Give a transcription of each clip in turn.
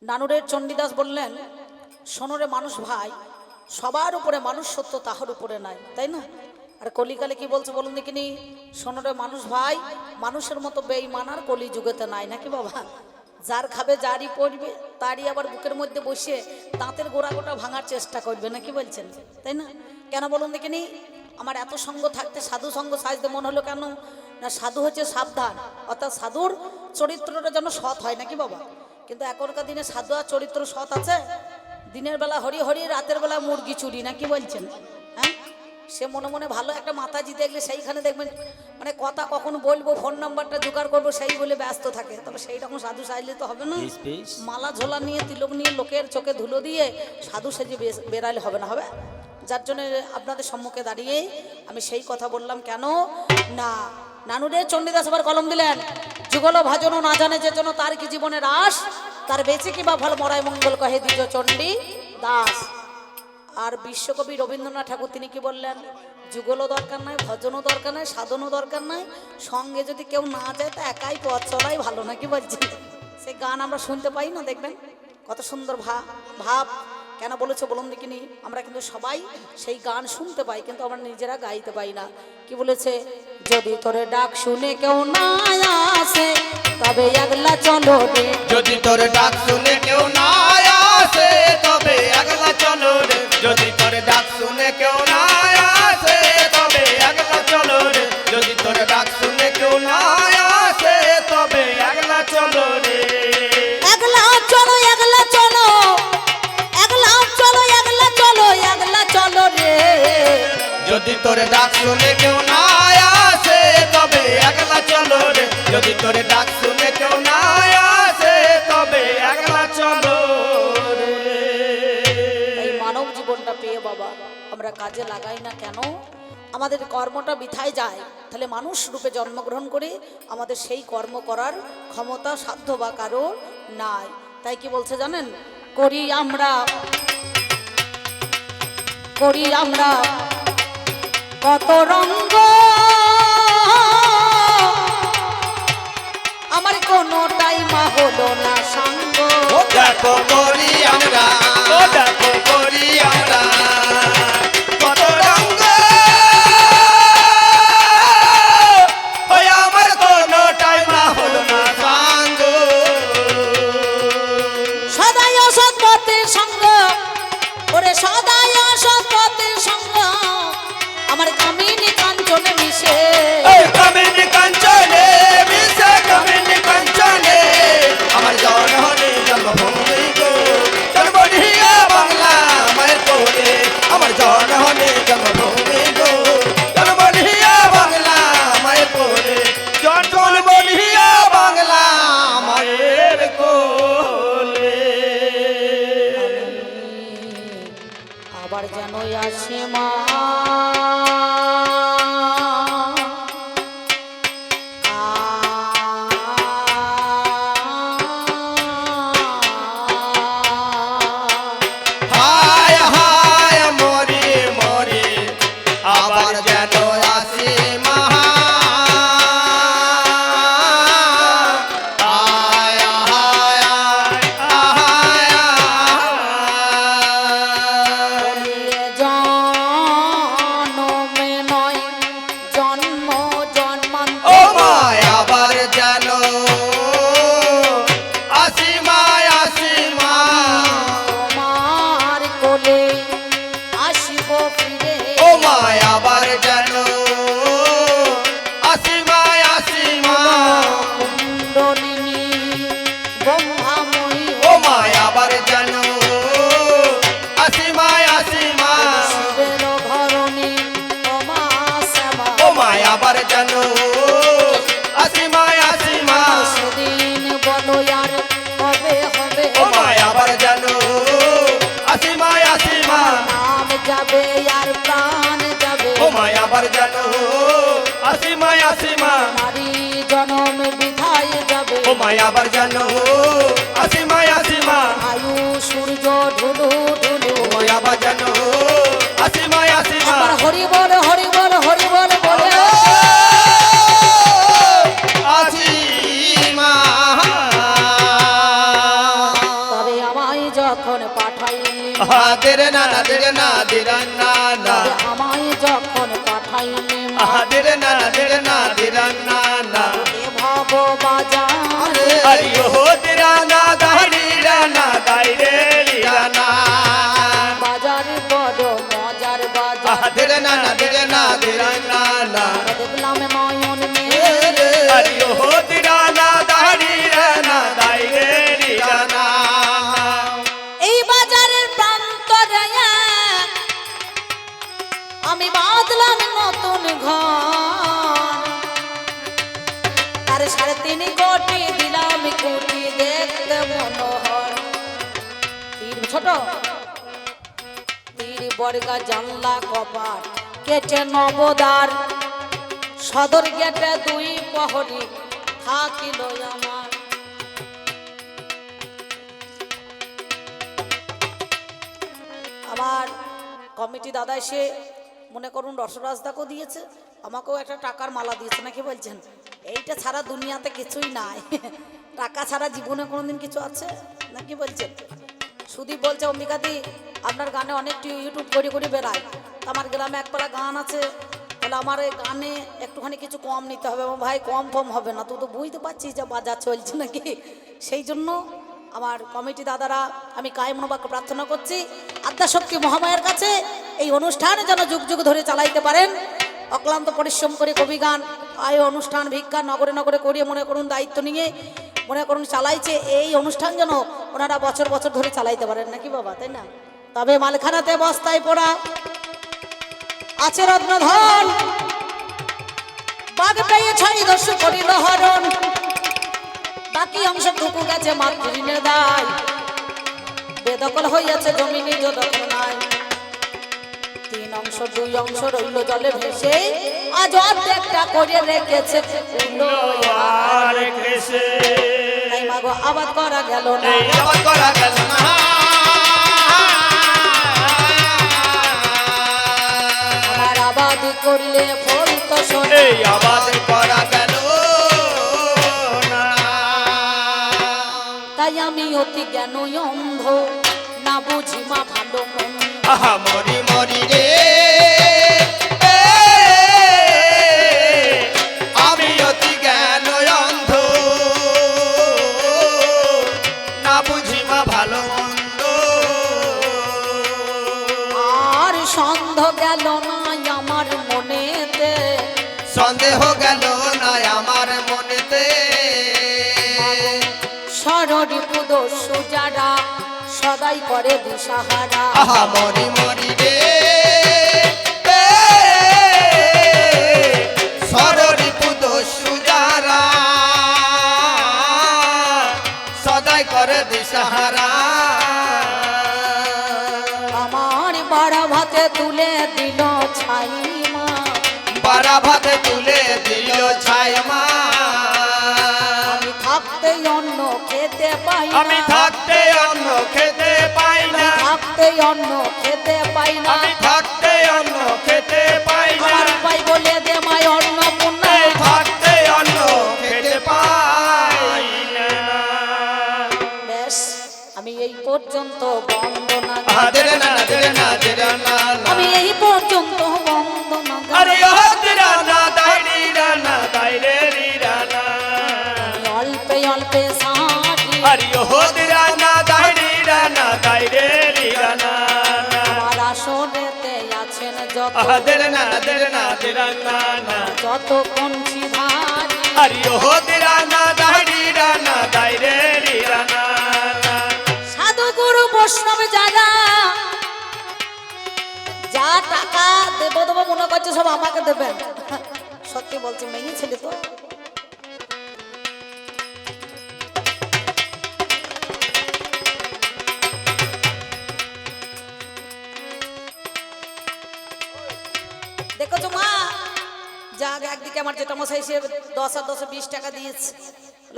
নানুরের চণ্ডীদাস বললেন, শোনরে মানুষ ভাই, সবার উপরে মানুষ সত্য, তাহার উপরে নাই, তাই না? আর কলিকালে কি বলছে বলুন দেখিনি, শোনরে মানুষ ভাই, মানুষের মতো বেঈমান আর কলি যুগেতে নাই, নাকি বাবা? যার খাবে যারই পড়বে তারই আবার বুকের মধ্যে বসে দাঁতের গোড়া গোটা ভাঙার চেষ্টা করবে, নাকি বলছেন? তাই না? কেন বলুন দেখিনি? আমার এত সঙ্গ থাকতে সাধু সঙ্গ সাজতে মন হলো কেন? না, সাধু হচ্ছে সাবধান, অর্থাৎ সাধুর চরিত্রটা যেন সৎ হয়, নাকি বাবা? কিন্তু এখনকার দিনে সাধু আর চরিত্র সৎ আছে? দিনের বেলা হরি হরি, রাতের বেলা মুরগি চুরি, নাকি বলছেন? হ্যাঁ, সে মনে মনে ভালো একটা মাতাজি দেখলে সেইখানে দেখবেন মানে কথা কখন বলবো, ফোন নাম্বারটা জোগাড় করবো সেই বলে ব্যস্ত থাকে। তবে সেই রকম সাধু সাজলে তো হবে না। মালা ঝোলা নিয়ে, তিলক নিয়ে, লোকের চোখে ধুলো দিয়ে সাধু সেজে বেরালে হবে না, হবে? যার জন্য আপনাদের সম্মুখে দাঁড়িয়ে আমি সেই কথা বললাম। কেন না, নানুরে চণ্ডীদাস আবার কলম দিলেন, যুগল ভাজনও না জানে যে জন্য তার কি জীবনের আশ, তার বেঁচে কিবা ভালো মরাই মঙ্গল কহে দ্বিজ চণ্ডী দাস। আর বিশ্বকবি রবীন্দ্রনাথ ঠাকুর তিনি কি বললেন, যুগলও দরকার নাই, ভজনও দরকার নাই, সাধনও দরকার নাই, সঙ্গে যদি কেউ না যায় তা একাই পথ চলাই ভালো, নাকি বলছি? সে গান আমরা শুনতে পাই না, দেখবেন কত সুন্দর ভাব। কেন বলেছে বলুন দেখিনি? আমরা কিন্তু সবাই সেই গান শুনতে পাই, কিন্তু আমরা নিজেরা গাইতে পাই না। কি বলেছে, যদি তোরে ডাক শুনে কেউ না আসে তবে একলা চলো রে, যদি তোর ডাক শুনে কেউ না আসে তবে একলা চলো রে, যদি তোর ডাক শুনে কেউ না আসে তবে একলা চলো রে, যদি তোর ডাক শুনে কেউ না আসে তবে একলা চলো রে। একলা চলো, একলা চলো, একলা চলো, একলা চলো, একলা চলো রে, যদি তোর ডাক শুনে কেউ না আসে তবে একলা চলো রে, যদি তোর ডাক শুনে কেউ না আসে তবে একলা চলো রে। এই মানব জীবনটা পেয়ে বাবা আমরা কাজে লাগাই না কেন? আমাদের কর্মটা বৃথায় যায়। তাহলে মানুষ রূপে জন্মগ্রহণ করে আমাদের সেই কর্ম করার ক্ষমতা সাধ্য বা কারো নাই। তাই কি বলছে জানেন, করি আমরা কত রঙ্গ, আমার কোনোটাই মা হলো না সঙ্গ। দেখো করি আমরা, ও দেখো করি আমরা কত রঙ্গ, ওই আমার কোনো টাইম হলো না সাঙ্গ। সদাই অসৎ পথের সঙ্গ, ওরে সদাই অসৎ পথের সঙ্গ, আমার কামিনী কাঞ্চনে মিশে, এই কামিনী কাঞ্চনে মিশে, কামিনী কাঞ্চনে আমার জনহনে জন্মভূমি গো, জন্মডিয়া বাংলা মায়ের কোলে, আমার জনহনে জন্মভূমি গো, জন্মডিয়া বাংলা মায়ের কোলে, জন্মডিয়া বাংলা মায়ের কোলে। আবার যেন আসে মা হায় হায় মরি মরি আবার যেন আসি মা, হায় হায় হায় জনমে নয় জন্ম জন্মান্তর, ও মায় আবার যেন আসি মা, আসি মা, তোমার কোলে আসিব ফিরে, ও মায় আবার যেন আসি মা, আসি মা, কুণ্ডলিনী ব্রহ্মাময়ী, ও মায় আবার যেন আসি মা, আসি মা, শিবের ধরণী তোমা শ্যামা, ও মায় আবার যেন আসি মা, আসি মা, সেদিন বলো আর কবে হবে, ও মায় আবার যেন আসি মা, আসি মা, নাম যাবে আর প্রাণ যাবে, ও মায় আবার যেন আসি মা, আসি মা, নারী জনম বিধায় যাবে, ও মায় আবার যেন আসি মা, আসি মা, আয়ু সূর্য ঢুলু ঢুলু, ও মায় আবার যেন আসি মা, আসি মা, একবার হরি বল হরি বল হরি বল বলে আসি মা। তবে যখন পাঠাইলি আহাদের নানা দের না দের না না আমায় যখন পাঠাইলি আহাদের নানা দের না দের না না ভাব বাজার হরি ও দিরানা দাড়ি রানা দাইরে লিরানা বাজার বড় মজার বাজার আহাদের নানা দের না দের না না দেখলাম নয়ন মেলে হরি ও দিরানা দাড়ি রানা দাইরে লিরানা এই বাজারের প্রান্তরে আমি বাঁধলাম নতুন ঘর আর 3.5 কোটি দিলাম কোটি দেখতে মনোহর তীর ছোট তীর বর্গা জানলা কপাট কেটে নবদার সদর গেটে 2 প্রহরী থাকিল আমার আমার কমিটি দাদা এসে মনে করুন রসরাজদাকেও দিয়েছে আমাকেও একটা টাকার মালা দিয়েছে নাকি বলছেন এইটা ছাড়া দুনিয়াতে কিছুই নাই টাকা ছাড়া জীবনে কোনোদিন কিছু আছে নাকি বলছেন সুদীপ বলছে অম্বিকাদি আপনার গানে অনেক ইউটিউব করে করে বেড়ায় আমার গ্রামে একপাড়া গান আছে তাহলে আমার এই গানে একটুখানি কিছু কম নিতে হবে আমার ভাই কম হবে না তুই তো বুঝতে পারছিস যে বাজার চলছে নাকি সেই জন্য আমার কমিটি দাদারা আমি কায়মনোবাক্য প্রার্থনা করছি আদ্যাশক্তি মহামায়ের কাছে এই অনুষ্ঠান যেন যুগ যুগ ধরে চালাইতে পারেন অক্লান্ত পরিশ্রম করে কবি গান এই অনুষ্ঠান ভিক্ষা নগরে নগরে করিয়ে মনে করুন দায়িত্ব নিয়ে মনে করুন চালাইছে এই অনুষ্ঠান যেন ওনারা বছর বছর ধরে চালাইতে পারেন নাকি বাবা তাই না তবে মালখানাতে বস্তায় পোড়া আছে রত্নধন বাঘ পেয়ে 6 করিল হরণ বাকি অংশ টুকু গেছে মাতৃণের দায় বেদখল হইয়াছে জমি নিজ দখল নাই 3 অংশ 2 অংশ রইল জলে ভেসে আজ অর্ধেকটা করে রেখেছে আর কেসে তাই মাগো আবাদ করা গেল না এই আবাদ করা গেল না আমার আবাদ করলে ফল তো শোনে এই আবাদ করা গেল না তাই আমি অতি জ্ঞান অন্ধ না বুঝি মা ভালো মন্দ আহা মরি মরি রে আমি অতি জ্ঞান অন্ধ না বুঝি মা ভালো মন্দ আর সন্দেহ গেল না আমার মনেতে সন্দেহ গেল না আমার মনেতে সররি পুদস্যু যারা সদাই করে দিশাহারা আহা মরি মরি রে সররি পুদস্যু যারা সদাই করে দিশাহারা আমার বাড়া ভাতে তুলে দিল ছাই মা বারা ভাতে তুলে দিল ছাই মা আমি থাকতে অন্ন খেতে পাই না আমি থাকতে অন্ন খেতে পাই না থাকতে অন্ন খেতে পাই না আমি থাকতে অন্ন খেতে পাই না আমার পাই বলে দে মায় অন্ন পুণ্য এই থাকতে অন্ন খেতে পাই না বেশ আমি এই পর্যন্ত বন্দনা আদের না দের না দের না আমি এই পর্যন্ত বন্দনা আরে ও দিরানা দাইরি রানা দাইরে রিরানা আমি অল্পে অল্পে সাথী আরে ও দিরানা দাইরি রানা দাইরে রিরানা আমার আসনেতে আছেন যত আদের না দের না দিরানা না যত কঞ্চি ধারি আরে ও দিরানা দাইরি রানা দাইরে রিরানা সাধু গুরু বৈষ্ণব যারা যা টাকা দেবো দেবো মনে করছে সব আমাকে দেবেন সত্যি বলছি মেয়ে ছেলে তো দেখো মা যাক একদিকে আমার যেটা মশাই সে 10 আর 10 20 টাকা দিয়েছে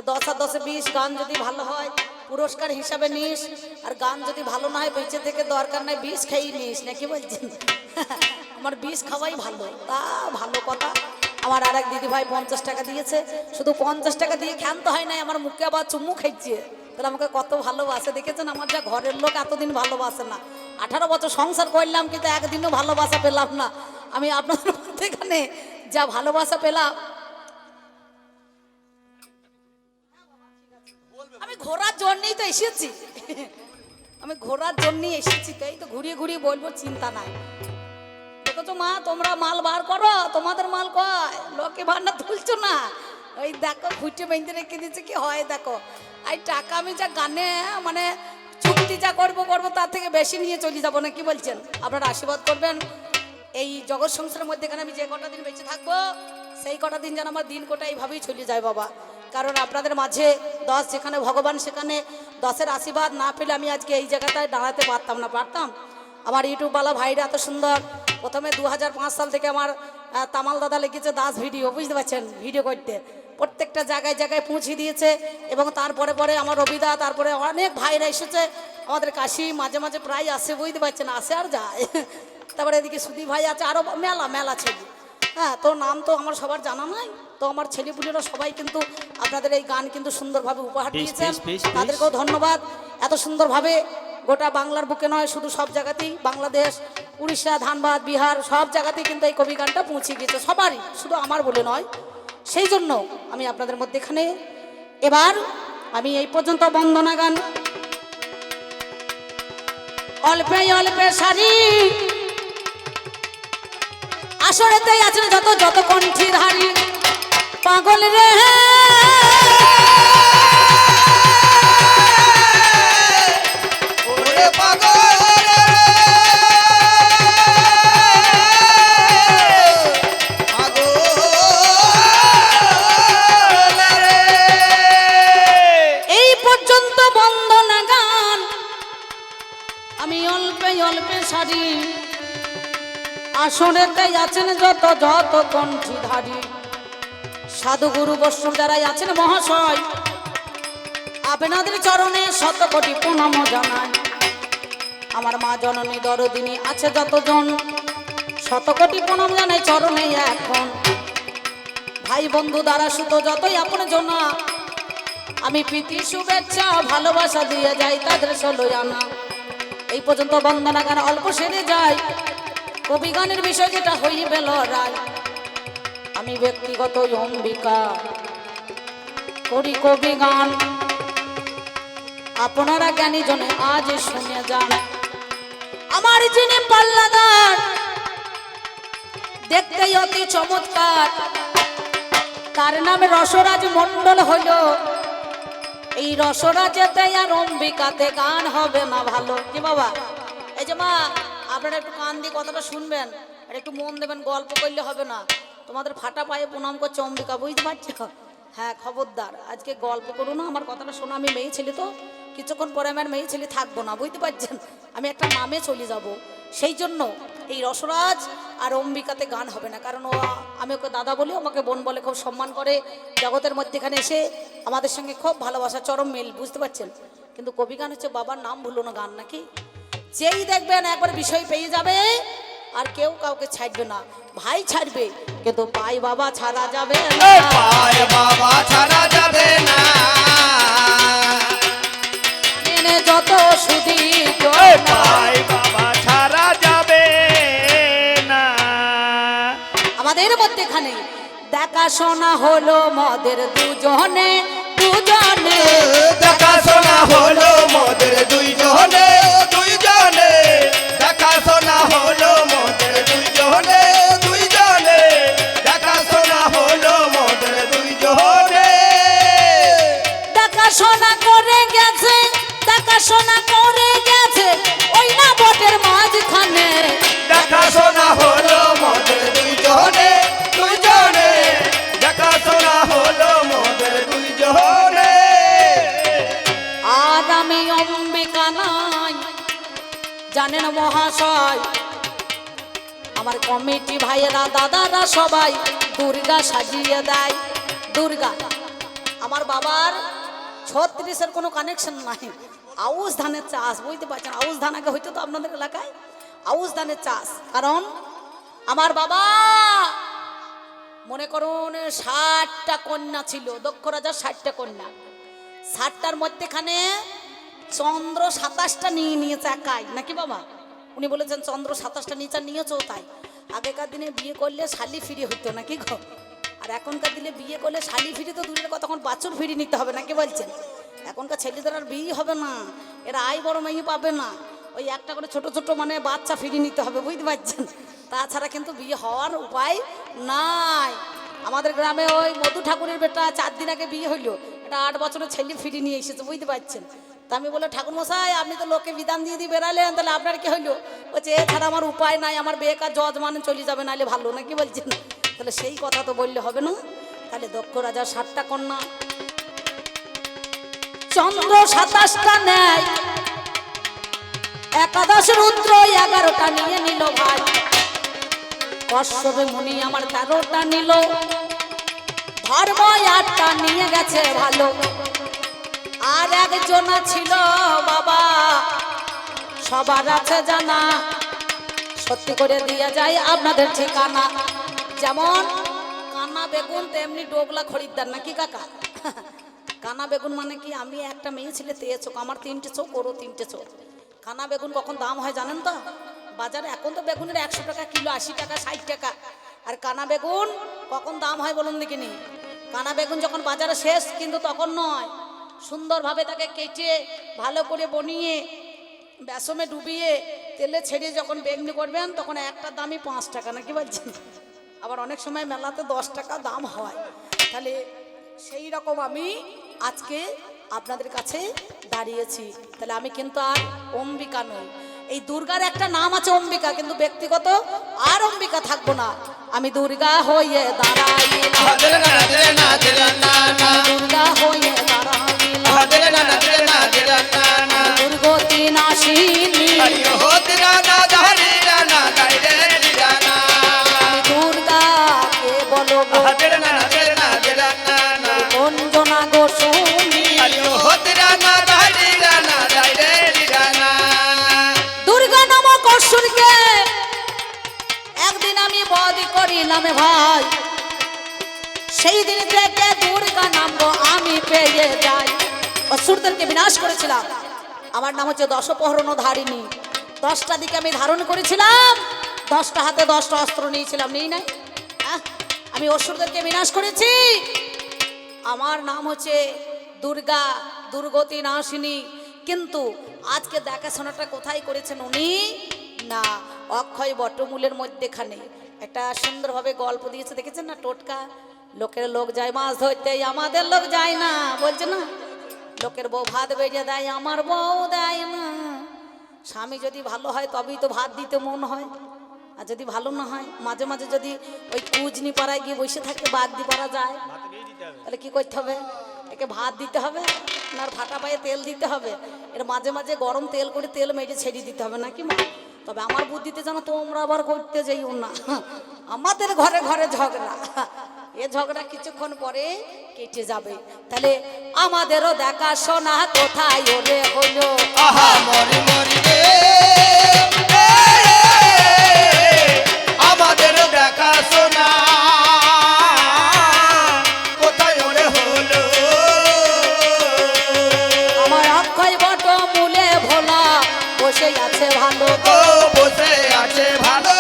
10 আর 10 20 গান যদি ভালো হয় পুরস্কার হিসাবে নিস আর গান যদি ভালো না হয় বেঁচে থেকে দরকার নাই 20 খাইয়ে নিস নাকি বলছেন আমার 20 খাওয়াই ভালো তা ভালো কথা আমার আরেক দিদি ভাই 50 টাকা দিয়েছে শুধু 50 টাকা দিয়ে ক্ষান্ত হয় নাই আমার মুখে আবার চুমু খাইছে তাহলে আমাকে কত ভালোবাসে দেখেছেন। আমার যা ঘরের লোক এতদিন ভালোবাসে না, 18 বছর সংসার করলাম কিন্তু একদিনও ভালোবাসা পেলাম না। আমি আপনাদের মধ্যে এখানে যা ভালোবাসা পেলাম, আমি ঘোরার জন্যই তো এসেছি। আমি ঘোরার জন্যই এসেছি, তাই তো ঘুরিয়ে ঘুরিয়ে বলবো, চিন্তা নাই। দেখো মা, তোমরা মাল বার করো, তোমাদের মাল কয়, লোকে ভান্ডার তুলছো না। ওই দেখো খুঁটে বেঁধে রেখে দিচ্ছে, কি হয় দেখো। এই টাকা আমি যা গানে মানে চুক্তি যা করবো তার থেকে বেশি নিয়ে চলে যাবো না, কি বলছেন? আপনারা আশীর্বাদ করবেন এই জগৎ সংসারের মধ্যে এখানে আমি যে কটা দিন বেঁচে থাকবো, সেই কটা দিন যেন আমার দিন কোটা এইভাবেই চলে যায় বাবা। কারণ আপনাদের মাঝে 10 যেখানে ভগবান সেখানে 10-এর আশীর্বাদ না পেলে আমি আজকে এই জায়গাটায় দাঁড়াতে পারতাম না। আমার ইউটিউবওয়ালা ভাইরা এত সুন্দর, প্রথমে 2005 সাল থেকে আমার তামাল দাদা লিখেছে দাস ভিডিও, বুঝতে পারছেন, ভিডিও করতে প্রত্যেকটা জায়গায় জায়গায় পৌঁছে দিয়েছে। এবং তারপরে পরে আমার রবিদা, তারপরে অনেক ভাইরা এসেছে আমাদের কাশি, মাঝে মাঝে প্রায় আসে, বুঝতে পারছেন, আসে আর যায়। তারপরে এদিকে সুদীপ ভাই আছে, আরও মেলা ছেলে। হ্যাঁ, তো নাম তো আমার সবার জানা নাই, তো আমার ছেলেপুলেরা সবাই কিন্তু আপনাদের এই গান কিন্তু সুন্দরভাবে উপহার দিয়েছেন, তাদেরকেও ধন্যবাদ। এত সুন্দরভাবে গোটা বাংলার বুকে নয়, শুধু সব জায়গাতেই, বাংলাদেশ, উড়িষ্যা, ধানবাদ, বিহার সব জায়গাতেই কিন্তু এই কবি গানটা পৌঁছে গিয়েছে সবারই, শুধু আমার বলে নয়। সেই জন্য আমি আপনাদের মধ্যে এখানে এবার আমি এই পর্যন্ত বন্দনা গান অল্পে অল্পে সারি আসরেতেই আছেন যত যত কণ্ঠী ধারি পাগল রে, ওরে পাগল রে, এই পর্যন্ত বন্দনা গান আমি অল্পে অল্পে সারি আসরেতেই আছেন যত যত কণ্ঠী ধারি সাধু গুরু বৈষ্ণব যারাই আছেন মহাশয়, আপনাদের চরণে শত কোটি প্রণাম জানাই। আমার মা জননী দরদিনী আছে যতজন, শত কোটি প্রণাম জানাই চরণে এখন। ভাই বন্ধু দ্বারা সুত যতই আপন জনা, আমি প্রীতি শুভেচ্ছা ভালোবাসা দিয়ে যাই তাদের ষোলোই আনা। এই পর্যন্ত বন্দনা গান অল্প সেরে যায়, কবি গানের বিষয় যেটা হইবে লড়াই। আমি ব্যক্তিগত অম্বিকা করি কবি গান, আপনারা জ্ঞানী জনে আজ শুনে যান। আমার যিনি পাল্লাদার দেখতেই অতি চমৎকার, তার নাম রসরাজ মণ্ডল হইল। এই রসরাজেতে আর অম্বিকাতে গান হবে না ভালো, কি বাবা? এই যে মা, আপনারা একটু কান দিয়ে কথাটা শুনবেন আর একটু মন দেবেন, গল্প করলে হবে না। তোমাদের ফাটা পায়ে প্রণাম করছে অম্বিকা, বুঝতে পারছো? হ্যাঁ, খবরদার, আজকে গল্প করো না, আমার কথাটা শোনো। আমি মেয়ে ছেলে, তো কিছুক্ষণ পরে আমার মেয়ে ছেলে থাকবো না, বুঝতে পারছেন, আমি একটা নামে চলে যাব। সেই জন্য এই রসরাজ আর অম্বিকাতে গান হবে না, কারণ ও, আমি ওকে দাদা বলি, আমাকে বোন বলে, খুব সম্মান করে, জগতের মধ্যেখানে এসে আমাদের সঙ্গে খুব ভালোবাসা, চরম মিল, বুঝতে পারছেন। কিন্তু কবি গান হচ্ছে বাবার নাম ভুলো না গান, নাকি? যেই দেখবেন একবার বিষয় পেয়ে যাবে আর কেউ কাউকে ছাড়বে না। ভাই ছাড়বে কিন্তু পাই বাবা ছাড়া যাবে না, পায় বাবা ছাড়া যাবে না, মেনে যত সুদি পায় বাবা ছাড়া যাবে না। আমাদের মধ্যেখানে দেখাশোনা হলো মদের দুজনে দুজনে, দেখাশোনা হলো মোদের দুইজনে দুইজনে, দেখাশোনা হলো মোদের দুইজনে দুইজনে, দেখাশোনা হলো মোদের দুইজনে। দেখাশোনা করে গেছে, দেখাশোনা করে গেছে ওই না বটের মাঝখানে, দেখাশোনা হলো মোদের দুইজনে দুইজনে, দেখাশোনা হলো মোদের দুইজনে। আর আমি অম্বিকা নাই জানেন মহাশয়, আমার কমিটি ভাইয়েরা দাদারা সবাই দুর্গা সাজিয়ে দেয়। দুর্গা আমার বাবার 36-এর কোনো কানেকশন নাই, আউশ ধানের চাষ, বুঝতে পারছেন, আউশ ধান আগে হইতো তো আপনাদের এলাকায়, আউশ ধানের চাষ। কারণ আমার বাবা মনে করুন 60টা কন্যা ছিল, দক্ষ রাজার 60টা কন্যা, শার্টটার মধ্যেখানে চন্দ্র 27টা নিয়ে নিয়েছে একাই নাকি বাবা? উনি বলেছেন চন্দ্র 27টা নিচে নিয়েছো তাই। আগেকার দিনে বিয়ে করলে শালি ফিরি হতো নাকি গো? আর এখনকার দিনে বিয়ে করলে শালি ফিরি তো দূরের কথা, তখন বাছুর ফিরি নিতে হবে নাকি বলছেন? এখনকার ছেলেদের আর বিয়ে হবে না, এরা আই বড় মেয়ে পাবে না, ওই একটা করে ছোট ছোট মানে বাচ্চা ফিরি নিতে হবে, বুঝতে পারছেন? তাছাড়া কিন্তু বিয়ে হওয়ার উপায় নাই। আমাদের গ্রামে ওই মধু ঠাকুরের বেটা 4 দিন আগে বিয়ে হইলো, এটা 8 বছরের ছেলে ফিরি নিয়ে এসেছে, বুঝতে পারছেন? তা আমি বলে ঠাকুর মশাই আপনি তো লোকে বিধান দিয়ে দিয়ে বেড়ালেন, তাহলে আপনার কি হইলো? বলছে এছাড়া আমার উপায় নাই, আমার বেকার জজ মানে চলে যাবে, নাহলে ভালো নাকি বলছেন? তাহলে সেই কথা তো বললে হবে না। তাহলে দক্ষ রাজার 7টা কন্যা, চন্দ্র 27টা নেয়, একাদশ রুদ্র 11টা নিয়ে নিল ভাই, কশ্যপে মুনি আমার 13টা নিল, ধর্ম 8টা নিয়ে গেছে ভালো, আর একজন ছিল বাবা সবার আছে জানা, সত্যি করে দিয়ে যায় আপনাদের ঠিকানা। যেমন কানা বেগুন তেমনি ডোগলা খরিদ্দার নাকি কাকা? কানা বেগুন মানে কি, আমি একটা মেয়ে ছেলে 3 চোখ, আমার 3টে চোখ, ওরও 3টে চোখ। কানা বেগুন কখন দাম হয় জানেন তো? বাজারে এখন তো বেগুনের 100 টাকা কিলো, 80 টাকা, 60 টাকা। আর কানা বেগুন কখন দাম হয় বলুন দেখিনি? কানা বেগুন যখন বাজারে শেষ কিন্তু তখন নয়, সুন্দরভাবে তাকে কেটে ভালো করে বনিয়ে বেসমে ডুবিয়ে তেলে ছেড়ে যখন বেগনি করবেন তখন একটা দামই 5 টাকা নাকি বলছেন? আবার অনেক সময় মেলাতে 10 টাকা দাম হয়। তাহলে সেই রকম আমি আজকে আপনাদের কাছে দাঁড়িয়েছি। তাহলে আমি কিন্তু আর অম্বিকা নই। এই দুর্গার একটা নাম আছে অম্বিকা, কিন্তু ব্যক্তিগত আর অম্বিকা থাকবো না। আমি দুর্গা হয়ে দাঁড়াইলাম, দুর্গা হয়ে দাঁড়াইলাম, দুর্গতি নাশিনী, আমি দুর্গাকে বলো গো অঞ্জনা গো শুনি। দুর্গা নামক অসুরকে একদিন আমি বধ করিলাম ভাই, সেই দিন থেকে দুর্গা নাম আমি পেয়ে যাই। অসুরদেরকে বিনাশ করেছিলাম, আমার নাম হচ্ছে দশপ্রহরণ ধারিণী। 10টা দিকে আমি ধারণ করেছিলাম, 10টা হাতে 10টা অস্ত্র নিয়েছিলাম, নেই নাই? আমি অসুরদেরকে বিনাশ করেছি। আমার নাম হচ্ছে দুর্গা, দুর্গতি নাশিনী। কিন্তু আজকে দেখাশোনাটা কোথায় করেছেন উনি? না, অক্ষয় বটমূলের মধ্যেখানে একটা সুন্দরভাবে গল্প দিয়েছে, দেখেছেন না? টোটকা, লোকের লোক যায় মাছ ধরতে, আমাদের লোক যায় না, বলছে না? লোকের বউ ভাত বেজে দেয়, আমার বউ দেয় না। স্বামী যদি ভালো হয় তবেই তো ভাত দিতে মন হয়, আর যদি ভালো না হয় মাঝে মাঝে যদি ওই কুজনি পাড়ায় গিয়ে বসে থাকে বাদ দি পারা যায়, তাহলে কি করতে হবে? একে ভাত দিতে হবে, না ফাটা পায়ে তেল দিতে হবে, এর মাঝে মাঝে গরম তেল করে তেল মেজে ছেড়ে দিতে হবে নাকি মা? তবে আমার বুদ্ধিতে জানো তোমরা আবার করতে যাইও না, আমাদের ঘরে ঘরে ঝগড়া, এ ঝগড়া কিছুক্ষণ পরে কেটে যাবে। তাহলে আমাদেরও দেখাশোনা কোথায় ওরে হলো, আমাদেরও দেখাশোনা কোথায় ওরে হলো। আমার অক্ষয় বটমূলে ভোলা বসে আছে ভালো, ও বসে আছে ভালো।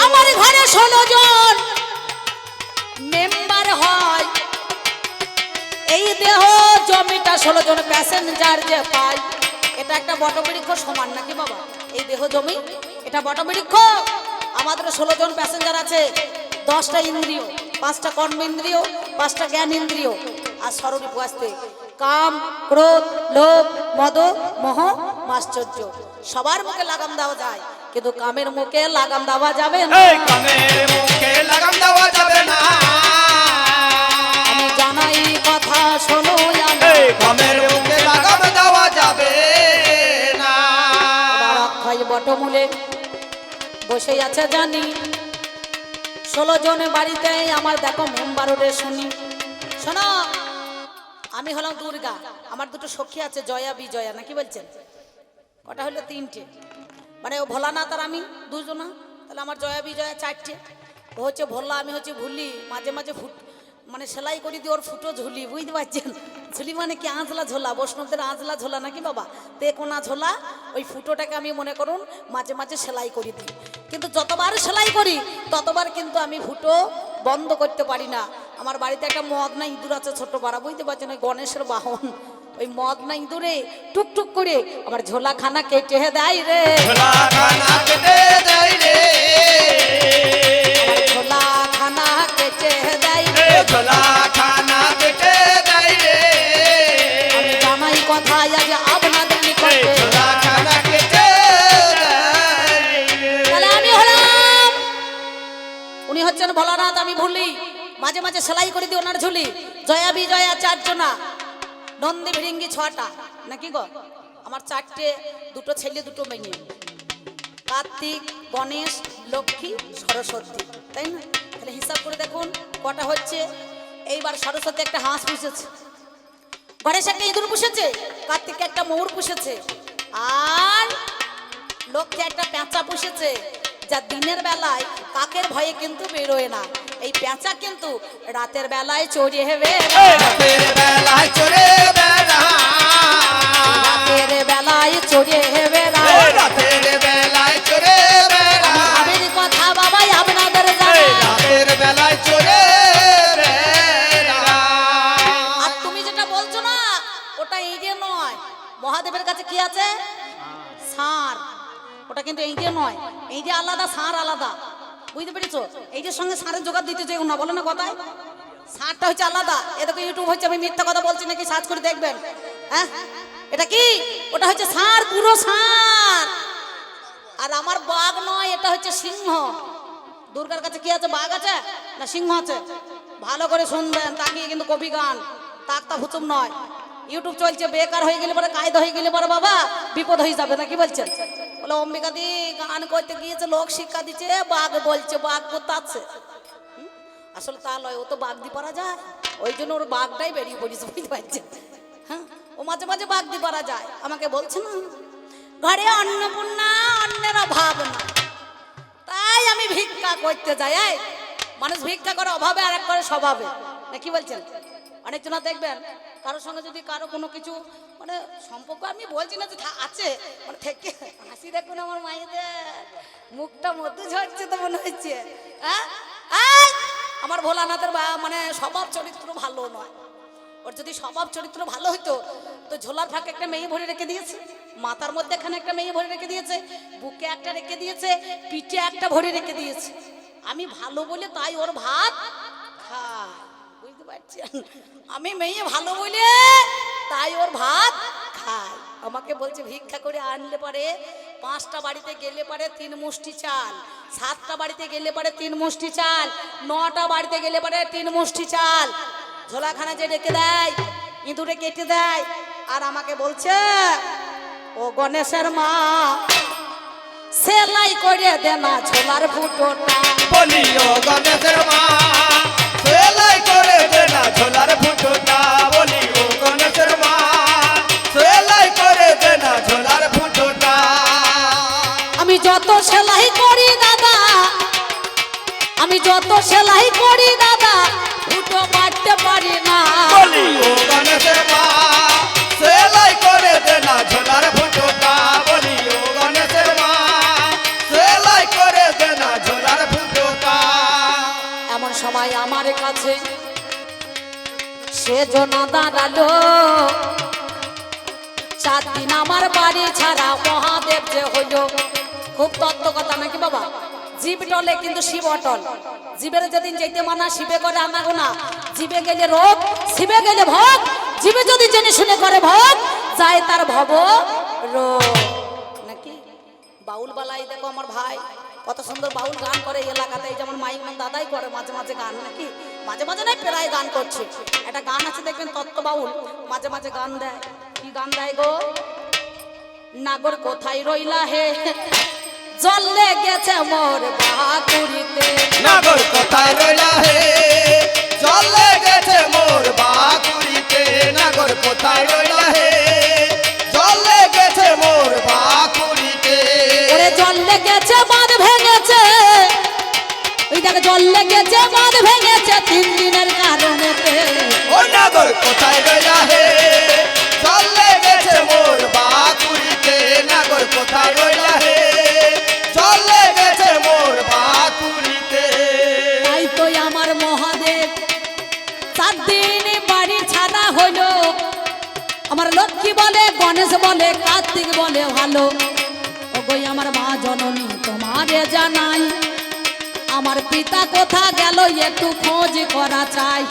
আমার ঘরে 16 জন মেম্বার হয়, এই দেহ জমিটা 16 জন প্যাসেঞ্জার যে পায়, এটা একটা বটবৃক্ষ সমান নাকি বাবা? এই দেহ জমি এটা বটবৃক্ষ। আমাদের 16 জন প্যাসেঞ্জার আছে, 10টা ইন্দ্রিয়, 5টা কর্মেন্দ্রিয়, 5টা জ্ঞান ইন্দ্রিয়, আর স্বরূপ আসতে কাম, ক্রোধ, লোভ, মদ, মোহ, মাশ্চর্য। সবার মুখে লাগাম দেওয়া যায়, কিন্তু কামের মুখে লাগাম দেওয়া যাবে না। এই কামের মুখে লাগাম দেওয়া যাবে না। আমি জানাই কথা শোনো, এই কামের মুখে লাগাম দেওয়া যাবে না। অক্ষয় বটমূলে বসে আছে জানি, 16 জন বাড়িতে আমার দেখো মেম্বার ওরে শুনি। শোনো, আমি হলাম দুর্গা, আমার দুটো সখী আছে জয়া বিজয়া, নাকি বলছেন? কটা হলো? 3টে, মানে ও ভোলানাথ আর আমি 2 জনা, তাহলে আমার জয়া বিজয়া 4টে। ও হচ্ছে ভোলা, আমি হচ্ছে ভুলি, মাঝে মাঝে মানে সেলাই করে দিয়ে ওর ফুটো ঝুলি, বুঝতে পারছেন? ঝুলি মানে কি আঁচলা ঝোলা, বৈষ্ণবদের আঁচলা ঝোলা নাকি বাবা, তেকোনা ঝোলা, ওই ফুটোটাকে আমি মনে করুন মাঝে মাঝে সেলাই করে দিই। কিন্তু যতবার সেলাই করি ততবার কিন্তু আমি ফুটো বন্ধ করতে পারি না। আমার বাড়িতে একটা মদ না ইঁদুর আছে ছোট পাড়া, বুঝতে পারছেন? ওই গণেশের বাহন, ওই মদ না ইঁদুরে টুকটুক করে আমার ঝোলাখানা কেটে দেয় রে, ঝোলাখানা কেটে দেয় রে, আমার ঝোলাখানা কেটে দেয় রে, ঝোলাখানা কেটে দেয় রে। আমি জানাই কথা আজ আপনাদের নিকটে, ঝোলাখানা কেটে দেয় রে। তাহলে আমি হলাম, উনি হচ্ছেন ভোলানাথ, আমি ভুলি। মাঝে মাঝে সেলাই করে দিই ওনার ঝুলি। জয়া বিজয়া 4 জনা, নন্দী ভিড়িঙ্গি 6টা নাকি গো, আমার 4টে, 2টো ছেলে 2টো মেয়ে, কার্তিক, গণেশ, লক্ষ্মী, সরস্বতী, তাই না? তাহলে হিসাব করে দেখুন কটা হচ্ছে। এইবার সরস্বতী একটা হাঁস পুষেছে, গণেশ একটা ইঁদুর পুষেছে, কার্তিক একটা ময়ূর পুষেছে, আর লক্ষ্মী একটা পেঁচা পুষেছে, যা দিনের বেলায় কাকের ভয়ে কিন্তু বেরোয় না। এই পেঁচা কিন্তু রাতের বেলায় চড়ে হেবে, রাতের বেলায় চড়ে বেড়ায়, রাতের বেলায় চড়ে হেবে, রাতের বেলায় চড়ে বেড়ায়, আমের কথা বাবাই আপনাদের জানা। রাতের বেলায় চড়ে বেড়ায়। আর তুমি যেটা বলছো না ওটা এই যে নয়, মহাদেবের কাছে কি আছে? ষাঁড়। ওটা কিন্তু এই যে নয়, এই যে আলাদা, ষাঁড় আলাদা, বুঝতে পেরেছো? এই যে সঙ্গে ষাঁড়ের জোগাড় দিতে চাই না, বলো না কথায়, ষাঁড়টা হচ্ছে আলাদা। এ দেখো ইউটিউব হচ্ছে, আমি মিথ্যা কথা বলছি নাকি সার্চ করে দেখবেন। হ্যাঁ, এটা কি? ওটা হচ্ছে ষাঁড়, পুরো ষাঁড়। আর আমার বাঘ নয়, এটা হচ্ছে সিংহ। দুর্গার কাছে কি আছে? বাঘ আছে না সিংহ আছে? ভালো করে শুনবেন, তাকিয়ে কিন্তু কবি গান, তাকতা হুচুম নয়। ইউটিউব চলছে, বেকার হয়ে গেলে পরে, কায়দা হয়ে গেলে পরে বাবা বিপদ হয়ে যাবে না, কি বলছেন? বলে অম্বিকা দি গান করতে গিয়েছে, লোক শিক্ষা দিচ্ছে, বাঘ বলছে, বাঘ কোথাচ্ছে। আসলে তা লয়, ও তো বাঘ দি পারা যায়, ওই জন্য ওর বাঘটাই বেরিয়ে পড়েছে, বুঝতে পারছেন? হ্যাঁ, ও মাঝে মাঝে বাঘ দি পারা যায়। আমাকে বলছে না ঘরে অন্নপূর্ণা, অন্যের অভাব না, তাই আমি ভিক্ষা করতে যাই। এই মানুষ ভিক্ষা করে অভাবে আর এক করে স্বভাবে, না কি বলছেন? অনেকজনা দেখবেন কারোর সঙ্গে যদি কারো কোনো কিছু মানে সম্পর্ক, আমি বলছি না যে আছে, মানে থেকে হাসি দেখুন আমার মায়েদের মুখটা মধ্যে ঝরছে তো মনে হচ্ছে। হ্যাঁ, আমার ভোলানাথের মানে স্বভাব চরিত্র ভালো নয়। ওর যদি স্বভাব চরিত্র ভালো হইতো তো ঝোলার ফাঁকে একটা মেয়ে ভরে রেখে দিয়েছে, মাথার মধ্যে এখানে একটা মেয়ে ভরে রেখে দিয়েছে, বুকে একটা রেখে দিয়েছে, পিঠে একটা ভরে রেখে দিয়েছে। আমি ভালো বলে তাই ওর ভাত খায়, বুঝতে পারছেন? আমি মেয়ে ভালো বলে তাই ওর ভাত খায়। আমাকে বলছে ভিক্ষা করে আনলে পারে 5টা বাড়িতে গেলে পারে 3 মুষ্টি চাল, 7টা বাড়িতে গেলে পারে 3 মুষ্টি চাল, 9টা বাড়িতে গেলে পারে 3 মুষ্টি চাল। ঝোলাখানা যে রেখে দেয়, ইঁদুরে কেটে দেয়। আর আমাকে বলছে ও গণেশের মা, সেলাই করে দে না ঝোলার ফুটোটা। বলি ও গণেশের মা, সেলাই করে দে না ঝোলার ফুটোটা। বলি ও গণেশের মা, সেলাই করে দে না ঝোলার ফুটোটা। আমি যত সেলাই করি দাদা, আমি যত সেলাই করি দাদা, ফুটো বাড়তে পারি না। বলি ও গণেশের মা, সেলাই করে দে না ঝোলার ফুটোটা। বলি ও গণেশের মা, সেলাই করে দে না ঝোলার ফুটোটা। এমন সময় আমার কাছে সে জনা দাঁড়ালো, 4 দিন আমার বাড়ি ছাড়া মহাদেব যে হইল। খুব তত্ত্ব কথা নাকি বাবা? জীব টলে কিন্তু শিব অটল। জীবের যেদিন যেতে মানা, শিবে করে আনাগোনা। জীবে গেলে রোগ, শিবে গেলে ভোগ। জীবে যদি জেনে শুনে করে ভোগ, যায় তার ভব রোগ নাকি? বাউল বালাই দেখো আমার ভাই কত সুন্দর বাউল গান করে এই এলাকাতে। এই যেমন মাইক দাদাই করে মাঝে মাঝে গান, নাকি? মাঝে মাঝে নাই, প্রায় গান করছে। একটা গান আছে দেখবেন তত্ত্ব বাউল, মাঝে মাঝে গান দেয়। কি গান দেয় গো? নাগর কোথায় রইলা হে, জল লেগেছে মোর বাকুড়িতে। নাগর কোথায় রইলা হে, জল লেগেছে মোর বাকুড়িতে। নাগর কোথায় রইলা হে, জল লেগেছে মোর বাকুড়িতে। ওরে জল লেগেছে, বাঁধ ভেঙেছে, ওই দেখে জল লেগেছে, বাঁধ ভেঙেছে 3 দিনের কারণে। কোথায় রইলা হে চলে গেছে মোর বাকুড়িতে নাগর কোথায় রইলা হে চলে গেছে মোর বাকুড়িতে তাই তো আমার মহাদেব 7 দিন বাড়ি ছাড়া হলো আমার লক্ষ্মী বলে গণেশ বলে কার্তিক বলে ভালো ওগোই আমার মা জননী তোমারে জানাই আমার পিতা কোথা গেল একটু খোঁজ করা চাই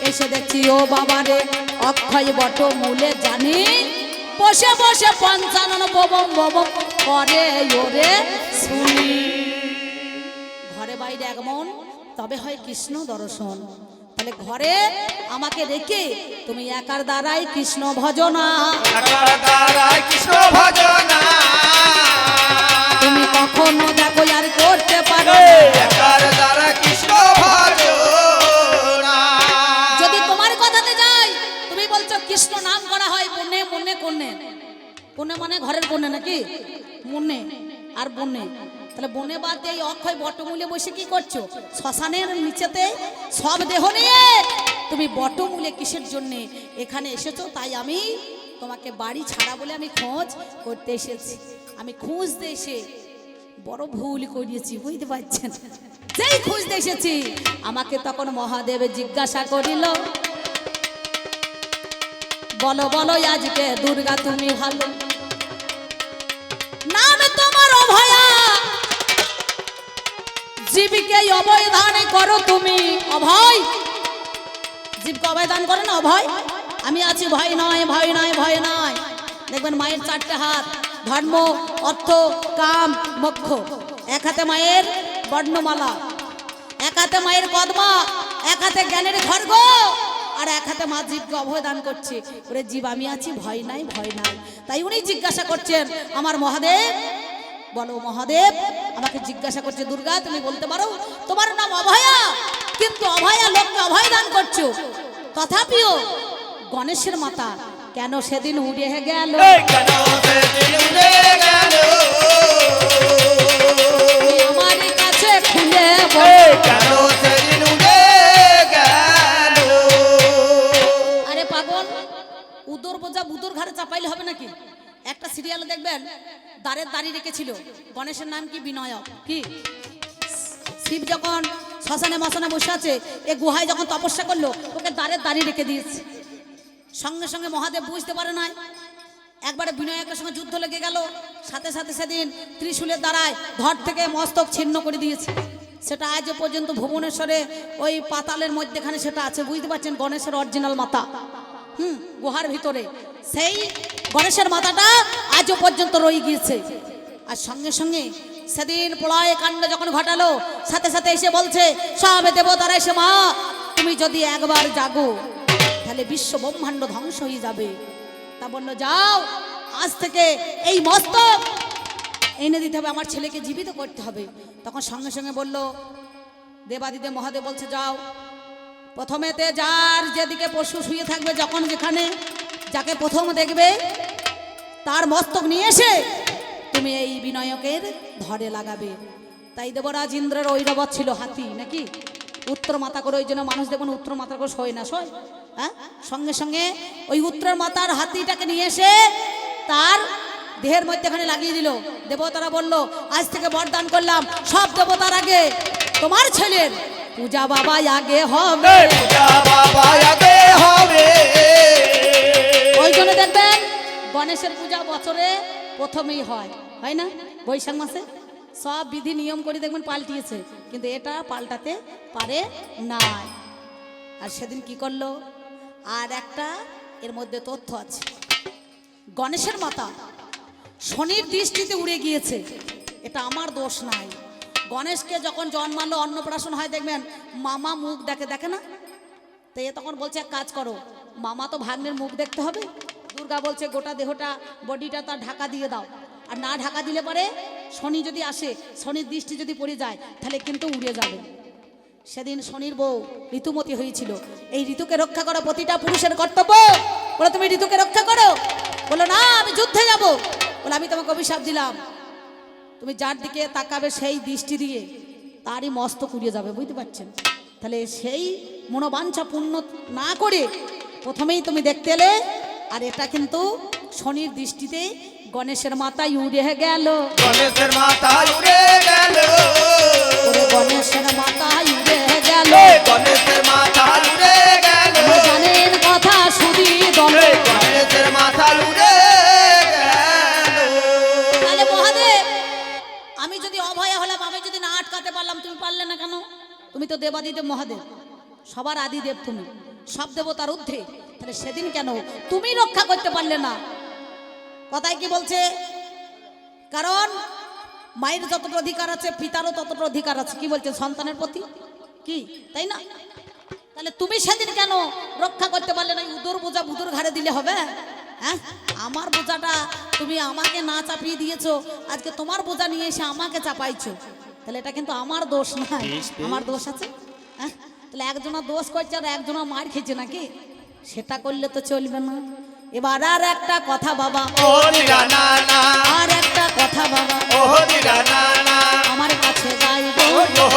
এসে দেখছি ও বাবারে অক্ষয় বট মূলে জানি বসে বসে পঞ্চানন ববম ববম করে ওরে শুনি ঘরে বাইরে একমন তবে হয় কৃষ্ণ দর্শন তাহলে ঘরে আমাকে রেখে তুমি একার দ্বারাই কৃষ্ণ ভজনা একার দ্বারাই কৃষ্ণ ভজনা তুমি কখনো দেখো আর করতে পারো একার দ্বারা কৃষ্ণ ভজনা যদি তোমার কথাতে যাই তুমি বলছো কৃষ্ণ নাম করা হয় বনে মনে কোনে কোনে মানে ঘরের কোনে নাকি মনে আর বনে তাহলে বনে বাদ দিয়ে এই অক্ষয় বটমূলে বসে কি করছো শ্মশানের নিচেতে সব দেহ নিয়ে তুমি বটমূলে কিসের জন্য এখানে এসেছো তাই আমি তোমাকে বাড়ি ছাড়া বলে আমি খোঁজ করতে এসেছি আমি খুঁজতে এসে বড় ভুল করিয়েছি বুঝতে পারছেন যেই খুঁজতে এসেছি আমাকে তখন মহাদেব জিজ্ঞাসা করিল বলো বলো আজকে দুর্গা তুমি ভালো নাম তোমার অভয়া জীবকে অভয় দান করো তুমি অভয় জীবকে অভয় দান করো না অভয় আমি আছি ভয় নয় ভয় নয় ভয় নয় দেখবেন মায়ের 4টে হাত ধর্ম অর্থ কাম মোক্ষ এক হাতে মায়ের বর্ণমালা এক হাতে মায়ের কদমা এক হাতে জ্ঞানের খড়গ আর এক হাতে মা জীবকে অভয় দান করছে ওরে জীব আমি আছি ভয় নাই ভয় নাই তাই উনি জিজ্ঞাসা করছেন আমার মহাদেব বলো মহাদেব আমাকে জিজ্ঞাসা করছে দুর্গা তুমি বলতে পারো তোমার নাম অভয়া কিন্তু অভয়া লোককে অভয় দান করছো তথাপিও গণেশের মাতা কেন সেদিন উড়ে গেল কেন সেদিন উড়ে গেল আমার কাছে খুলে কেন সেদিন উড়ে গেল আরে পাগল উদর বোঝা বুদুর ঘরে চাপাইলে হবে নাকি একটা সিরিয়ালে দেখবেন দ্বারের দাড়ি রেখেছিল গণেশের নাম কি বিনায়ক কি শিব যখন শ্মশানে মশানে বসে আছে এ গুহায় যখন তপস্যা করলো ওকে দ্বারের দাড়ি রেখে দিয়েছে সঙ্গে সঙ্গে মহাদেব বুঝতে পারে নাই একবারে বিনায়কের সঙ্গে যুদ্ধ লেগে গেল সাথে সাথে সেদিন ত্রিশূলের দ্বারায় ধর থেকে মস্তক ছিন্ন করে দিয়েছে সেটা আজ পর্যন্ত ভুবনেশ্বরে ওই পাতালের মধ্যেখানে সেটা আছে বুঝতে পারছেন গণেশের অরিজিনাল মাথা গুহার ভিতরে সেই গণেশের মাথাটা আজও পর্যন্ত রয়ে গিয়েছে আর সঙ্গে সঙ্গে সেদিন প্রলয় কাণ্ড যখন ঘটালো সাথে সাথে এসে বলছে সব দেবতারা এসে মা তুমি যদি একবার জাগো তাহলে বিশ্ব ব্রহ্মাণ্ড ধ্বংস হয়ে যাবে তা বললো যাও আজ থেকে এই মস্তক এনে দিতে হবে আমার ছেলেকে জীবিত করতে হবে তখন সঙ্গে সঙ্গে বলল দেবাদিদেব মহাদেব বলছে যাও প্রথমেতে যার যেদিকে পশু শুয়ে থাকবে যখন যেখানে যাকে প্রথম দেখবে তার মস্তক নিয়ে এসে তুমি এই বিনায়কের ধরে লাগাবে তাই দেবরাজ ইন্দ্রের ঐরবত ছিল হাতি নাকি উত্তর মাথা করে ওই জন্য মানুষ দেখুন উত্তর মাথা করে শোয় না শোয় হ্যাঁ সঙ্গে সঙ্গে ওই উত্তর মাথার হাতিটাকে নিয়ে এসে তার দেহের মধ্যেখানে লাগিয়ে দিল দেবতারা বলল আজ থেকে বরদান করলাম সব দেবতার আগে তোমার ছেলের পূজা বাবা আগে হবে পূজা বাবা আগে হবে ওই জন্য দেখবেন গণেশের পূজা বছরে প্রথমেই হয় না বৈশাখ মাসে সব বিধি নিয়ম করে দেখবেন পাল্টিয়েছে কিন্তু এটা পাল্টাতে পারে না আর সেদিন কি করলো আর একটা এর মধ্যে তথ্য আছে গণেশের মাতা শনির দৃষ্টিতে উড়ে গিয়েছে এটা আমার দোষ নাই গণেশকে যখন জন্মালো অন্নপ্রাশন হয় দেখবেন মামা মুখ দেখে না তো এ তখন বলছে এক কাজ করো মামা তো ভাগ্নের মুখ দেখতে হবে দুর্গা বলছে গোটা দেহটা বডিটা তার ঢাকা দিয়ে দাও আর না ঢাকা দিলে পরে শনি যদি আসে শনির দৃষ্টি যদি পড়ে যায় তাহলে কিন্তু উড়ে যাবে সেদিন শনির বউ ঋতুমতি হয়েছিল এই ঋতুকে রক্ষা করা প্রতিটা পুরুষের কর্তব্য বলে তুমি ঋতুকে রক্ষা করো বলো না আমি যুদ্ধে যাব বলে আমি তোমাকে অভিশাপ দিলাম তুমি যার দিকে তাকাবে সেই দৃষ্টি দিয়ে তারই মস্তক উড়িয়ে যাবে বুঝতে পারছেন তাহলে সেই মনোবাঞ্ছা পূর্ণ না করে প্রথমেই তুমি দেখতে এলে, আর এটা কিন্তু শনির দৃষ্টিতে গণেশের মাথায় উড়ে গেল। গণেশের মাথায় উড়ে গেল, ওরে গণেশের মাথায় উড়ে গেল, গণেশের মাথায় উড়ে গেল, জানেন কথা শুধু দল। গণেশের মাথায় উড়ে গেল। তাহলে মহাদেব, আমি যদি অভয় হলাম, আমি যদি না আটকাতে পারলাম, তুমি পারলে না কেন? তুমি তো দেবাদিদেব মহাদেব, সবার আদিদেব তুমি, সব দেবতার ঊর্ধ্বে, তাহলে সেদিন কেন তুমি রক্ষা করতে পারলে না? কথায় কি বলছে? কারণ মায়ের যতটা অধিকার আছে পিতারও ততটা অধিকার আছে, কি বলছে, সন্তানের প্রতি, কি তাই না? তাহলে তুমি সেদিন কেন রক্ষা করতে পারলে না? উদর বোঝা বুদুর ঘাড়ে দিলে হবে? হ্যাঁ, আমার বোঝাটা তুমি আমাকে না চাপিয়ে দিয়েছো, আজকে তোমার বোঝা নিয়ে এসে আমাকে চাপাইছো, তাহলে এটা কিন্তু আমার দোষ নয়। আমার দোষ আছে? হ্যাঁ, তাহলে একজনের দোষ করছে আর একজনের মার খেয়েছে নাকি? সেটা করলে তো চলবে না। এবার আর একটা কথা বাবা, ও দিরা না না, আর একটা কথা বাবা, ও দিরা না না, আমার কাছে যাইব,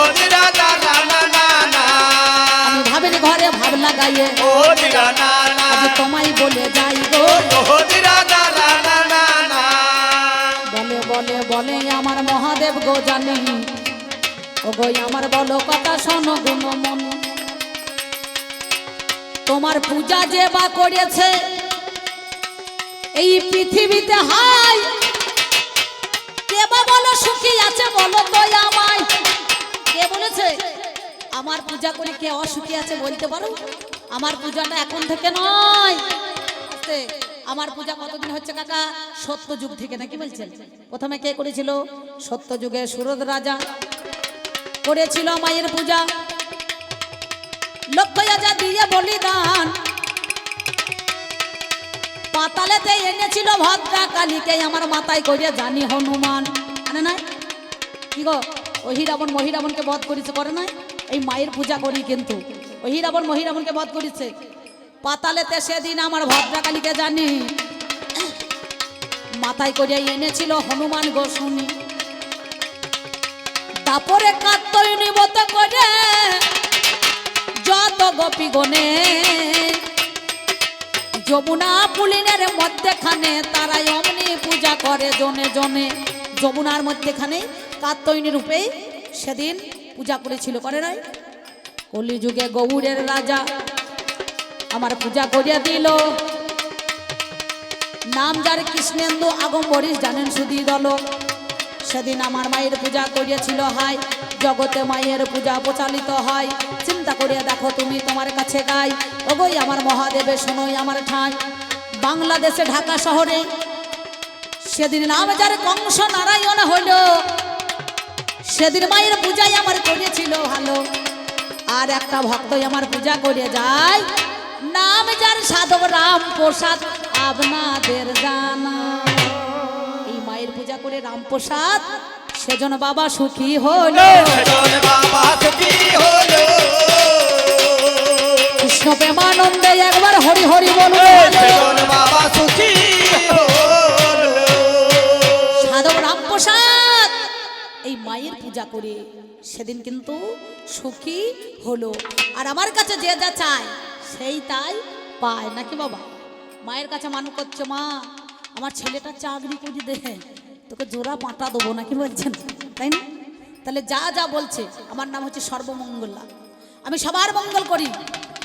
ও দিরা না না না না, আমি ভাবের ঘরে ভাব লাগাইয়ে ও দিরা না না, আজ তোমায় বলে যাইব। ও দিরা না না না না, বলে বলে বলে আমার মহাদেব গো জানি, ও গো আমার বলো কথা শোনো গুণমন, তোমার পূজা যে বা করেছে এই পৃথিবীতে, হাই কে বা বলো সুখী আছে বলো তো আমায়? কে বলেছে আমার পূজা করে কে অসুখী আছে বলতে পারো? আমার পূজাটা এখন থেকে নয়, আমার পূজা কতদিন হচ্ছে কাকা? সত্য যুগ থেকে, নাকি বলছেন? প্রথমে কে করেছিল? সত্য যুগে সুরদ রাজা করেছিল মায়ের পূজা, লক্ষ রাজা দিয়ে বলিদান, পাতালেতে এনেছিল ভদ্রা কালীকে আমার মাথায় করিয়া জানি হনুমান, মানে নাই কি গো? ওই রাবণ মহিরাবণকে বধ করেছে, করে নাই? এই মায়ের পূজা করি কিন্তু ওই রাবণ মহিরাবণকে বধ করেছে পাতালেতে, সেদিন আমার ভদ্রা কালীকে জানি মাথায় করিয়া এনেছিল হনুমান গো শুনি, তারপরে কাত্তই নিবত করে যত গোপী গণে, যমুনা পুলিনের মধ্যেখানে তারাই অমনি পূজা করে জনে জনে, যমুনার মধ্যেখানে কাত্তয়নী রূপে সেদিন পূজা করেছিল, করে নাই? কলিযুগে গৌড়ের রাজা আমার পূজা করিয়া দিল, নাম যার কৃষ্ণেন্দু আগম্বরীশ জানেন সুধী দল, সেদিন আমার মায়ের পূজা করিয়াছিল, হাই জগতে মায়ের পূজা প্রচালিত হয়, চিন্তা করিয়া দেখো তুমি, তোমার কাছে গাই, ওগোই আমার মহাদেবে শোনোই আমার ঠাঁই, বাংলাদেশে ঢাকা শহরে সেদিন নাম যার কংস নারায়ণ হইল, সেদিন মায়ের পূজাই আমার করিয়েছিল ভালো, আর একটা ভক্তই আমার পূজা করে যায়, নাম যার সাধক রাম প্রসাদ আপনাদের জানা, এই মায়ের পূজা করে রাম প্রসাদ সেজন বাবা সুখী হলো, সেজন বাবা সুখী হলো, কৃষ্ণ প্রেমানন্দে একবার হরি হরি বলুন, সেজন বাবা সুখী হলো, সাধক রাম প্রসাদ এই মায়ের পূজা করে সেদিন কিন্তু সুখী হলো, আর আমার কাছে যে যা চায় সেই তাই পায়, নাকি বাবা? মায়ের কাছে মানুষ করছে, মা আমার ছেলেটা চাকরি করে দে, তোকে জোড়া পাটা দেবো, নাকি বলছেন, তাই না? তাহলে যা যা বলছে, আমার নাম হচ্ছে সর্বমঙ্গলা, আমি সবার মঙ্গল করি,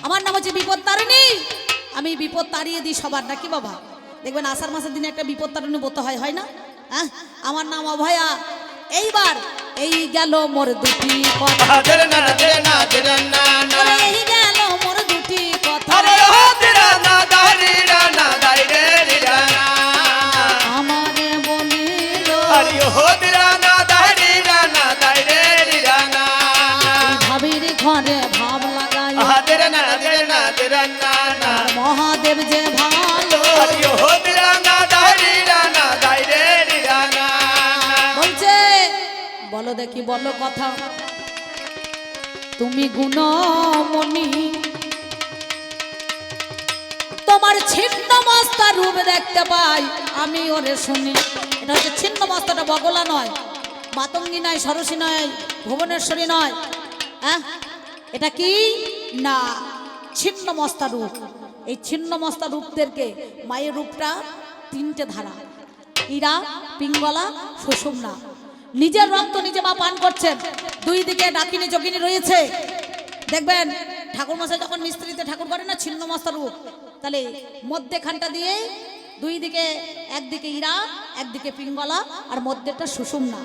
আমার নাম হচ্ছে বিপদ তারিণী, আমি বিপদ তাড়িয়ে দিই সবার, নাকি বাবা? দেখবেন আষাঢ় মাসের দিনে একটা বিপদ তারিণী ব্রত হয়, হয় না? হ্যাঁ, আমার নাম অভয়া। এইবার এই গেল মোর দুটি কথা, দিরা না দিরা না দিরা না না, আরে এই গেল মোর দুটি কথা, আরে ও দিরা না দারিরা না দাইরে দিরা না, আমারে বলিল আরে ও দিরা না দারিরা না দাইরে দিরা না, ভাবির ঘরে ভাব লাগাই, দিরা না দিরা না দিরা না না, মহাদেব যে ভালো, আরে ও দিরা না দারিরা না দাইরে দিরা না, বলছে বলো দেখি বলো কথা, তুমি গুণমণি তোমার ছিন্ন মস্তা রূপ দেখতে পাই আমি ওরে শুনি, এটা হচ্ছে ছিন্ন মস্তাটা বগলা নয়, মাতঙ্গী নয়, সরসী নয়, ভুবনেশ্বরী নয়, হ্যাঁ, এটা কি না ছিন্ন মস্তা রূপ, এই ছিন্ন মস্তা রূপদেরকে মায়ের রূপটা তিনটে ধারা, ইরা, পিঙ্গলা, সুষুম্না। নিজের রক্ত নিজে মা পান করছেন। দুই দিকে ডাকিনী যোগিনী রয়েছে। দেখবেন ঠাকুর মশাই যখন মিস্ত্রিতে ঠাকুর করে না ছিন্ন মস্তা রূপ, তাহলে মধ্যেখানটা দিয়ে দুই দিকে, একদিকে ইরা, একদিকে পিঙ্গলা, আর মধ্যেটা সুষুম্না,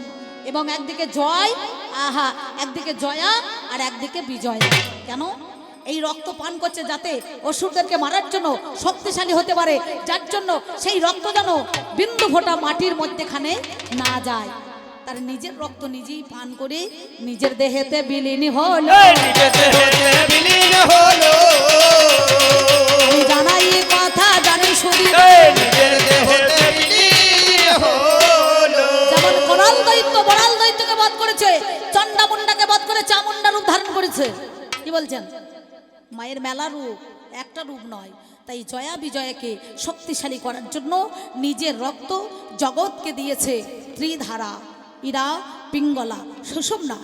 এবং একদিকে জয়, আহা, একদিকে জয়া আর একদিকে বিজয়া। কেন? এই রক্ত পান করছে যাতে অসুরদেরকে মারার জন্য শক্তিশালী হতে পারে, যার জন্য সেই রক্ত যেন বিন্দু ফোঁটা মাটির মধ্যেখানে না যায়। তার নিজের রক্ত নিজেই পান করে নিজের দেহেতে বিলীন হলো। আমি জানাই এই কথা, জানি শুধু যেমন করাল দৈত্য বড়াল দৈত্যকে বধ করেছে, চন্ডা মুন্ডাকে বধ করে চামুন্ডা রূপ ধারণ করেছে। কি বলছেন? মায়ের মেলা রূপ, একটা রূপ নয়। তাই জয়া বিজয়াকে শক্তিশালী করার জন্য নিজের রক্ত জগৎকে দিয়েছে ত্রিধারা, ইরা, পিঙ্গলা, সুষুম্না।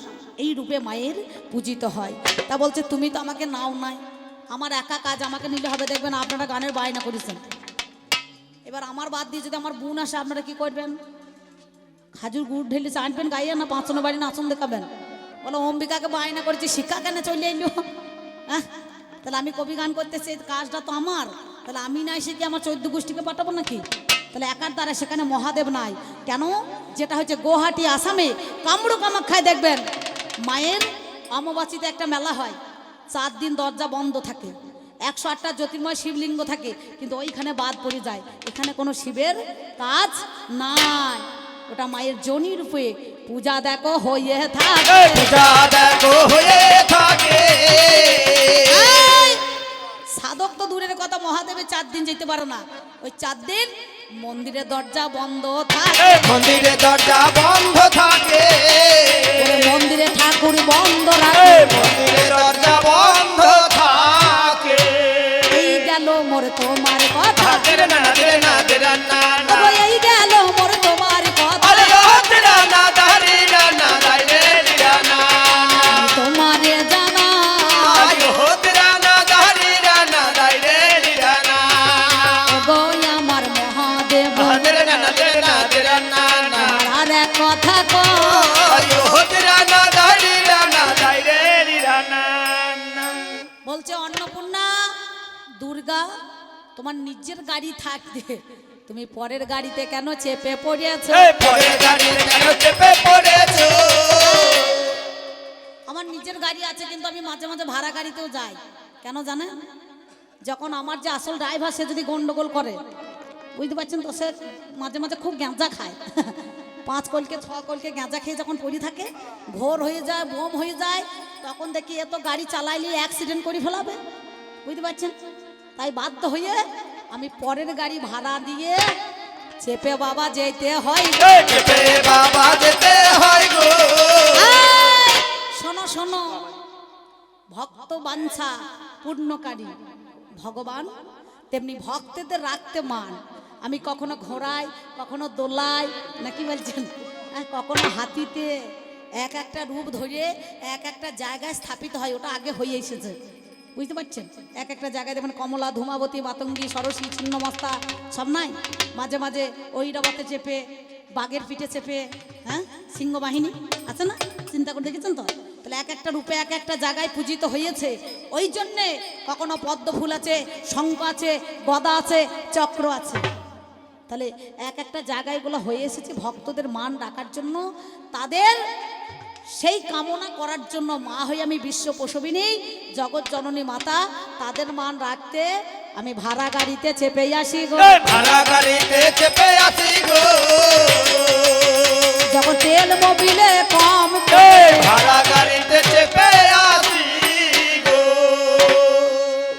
এই রূপে মায়ের পূজিত হয়। তা বলছে তুমি তো আমাকে নাও নাই, আমার একা কাজ, আমাকে নিলে হবে। দেখবেন আপনারা গানের বায়না করেছেন, এবার আমার বাদ দিয়ে যদি আমার বোন আসে আপনারা কি করবেন? খাজুর গুড় ঢেলে চাটবেন গাইয়ে, না পাঁচনো বাড়ি নাচন দেখাবেন? বলো অম্বিকাকে বায়না করেছি, শিক্ষা কেন চলে এলো? হ্যাঁ, তাহলে আমি কবি গান করতেছি, কাজটা তো আমার, তাহলে আমি না এসে কি আমার 14 গোষ্ঠীকে পাঠাবো নাকি? তাহলে একার দ্বারা সেখানে মহাদেব নাই কেন? যেটা হচ্ছে গুয়াহাটি আসামে কামরূপ কামাখ্যায় দেখবেন মায়ের অমাবাসীতে একটা মেলা হয়, 4 দিন দরজা বন্ধ থাকে, 108টা জ্যোতির্ময় শিবলিঙ্গ থাকে, কিন্তু ওইখানে বাদ পড়ে যায়। এখানে কোনো শিবের কাজ নাই, ওটা মায়ের জনি রূপে পূজা দেখো হয়ে থাকে, পূজা দেখো হয়ে থাকে। সাধক তো দূরের কথা, মহাদেবের 4 দিন যেতে পারে না। ওই 4 দিন মন্দিরের দরজা বন্ধ থাকে, মন্দিরে দরজা বন্ধ থাকে, মন্দিরে ঠাকুর বন্ধ রাখে, মন্দিরে দরজা বন্ধ থাকে। এই গেল মোর তোমার কথা, তেরে না তেরে না তেরে না না, ওগো এই গেল মোর তোমার কথা, আরে ও তেরা না দারি না না দাইরে দিরা না, তোমারে জানা আরে ও তেরা না দারি না না দাইরে দিরা না, ওগো আমার মহাদেব তেরে না তেরে না তেরে না না, আর এক কথা কো, আরে ও তেরা না দারি না না দাইরে দিরা না। বলছে অন্নপূর্ণা দুর্গা, তোমার নিজের গাড়ি থাকতে তুমি পরের গাড়িতে কেন চেপে পড়েছো? পরের গাড়িতে কেন চেপে পড়েছো? আমার নিজের গাড়ি আছে, কিন্তু আমি মাঝে মাঝে ভাড়া গাড়িতেও যাই। কেন জানেন? যখন আমার যে আসল ড্রাইভার সে যদি গন্ডগোল করে, বুঝতে পারছেন তো, সে মাঝে মাঝে খুব গ্যাঁজা খায়, 5 কলকে 6 কলকে গ্যাঁজা খেয়ে যখন পড়ে থাকে, ভোর হয়ে যায়, বোম হয়ে যায়, তখন দেখি এত গাড়ি চালাইলে অ্যাক্সিডেন্ট করে ফেলাবে, বুঝতে পারছেন? তাই বাধ্য হয়ে আমি পরের গাড়ি ভাড়া দিয়ে চেপে বাবা যেতে হয়। চেপে বাবা যেতে হয় গো। শোনো শোনো, ভক্ত বাঞ্ছা পূর্ণকারী ভগবান, তেমনি ভক্তদের রাখতে মান। আমি কখনো ঘোড়ায়, কখনো দোলায়, নাকি বলছেন, কখনো হাতিতে, এক একটা রূপ ধরে এক একটা জায়গায় স্থাপিত হয়। ওটা আগে হয়ে এসেছে, বুঝতে পারছেন? এক একটা জায়গায় দেখবেন কমলা, ধূমাবতী, মাতঙ্গী, সরসী, ছিন্নমস্তা সব নাই। মাঝে মাঝে ঐরাবতে চেপে, বাঘের পিঠে চেপে, হ্যাঁ, সিংহ বাহিনী আছে না? চিন্তা করে দেখেছেন তো? তাহলে এক একটা রূপে এক একটা জায়গায় পূজিত হয়েছে। ওই জন্যে কখনো পদ্ম ফুল আছে, শঙ্খ আছে, গদা আছে, চক্র আছে। তাহলে এক একটা জায়গায়গুলো হয়ে এসেছে ভক্তদের মান রাখার জন্য, তাদের সেই কামনা করার জন্য। মা হয়ে আমি বিশ্ব প্রসবিনী জগৎ জননী মাতা, তাদের মান রাখতে আমি ভাড়া গাড়িতে চেপে আসি গো, ভাড়া গাড়িতে চেপে আসি গো। যখন তেল মোবিলে কম, ভাড়া গাড়িতে চেপে আসি গো।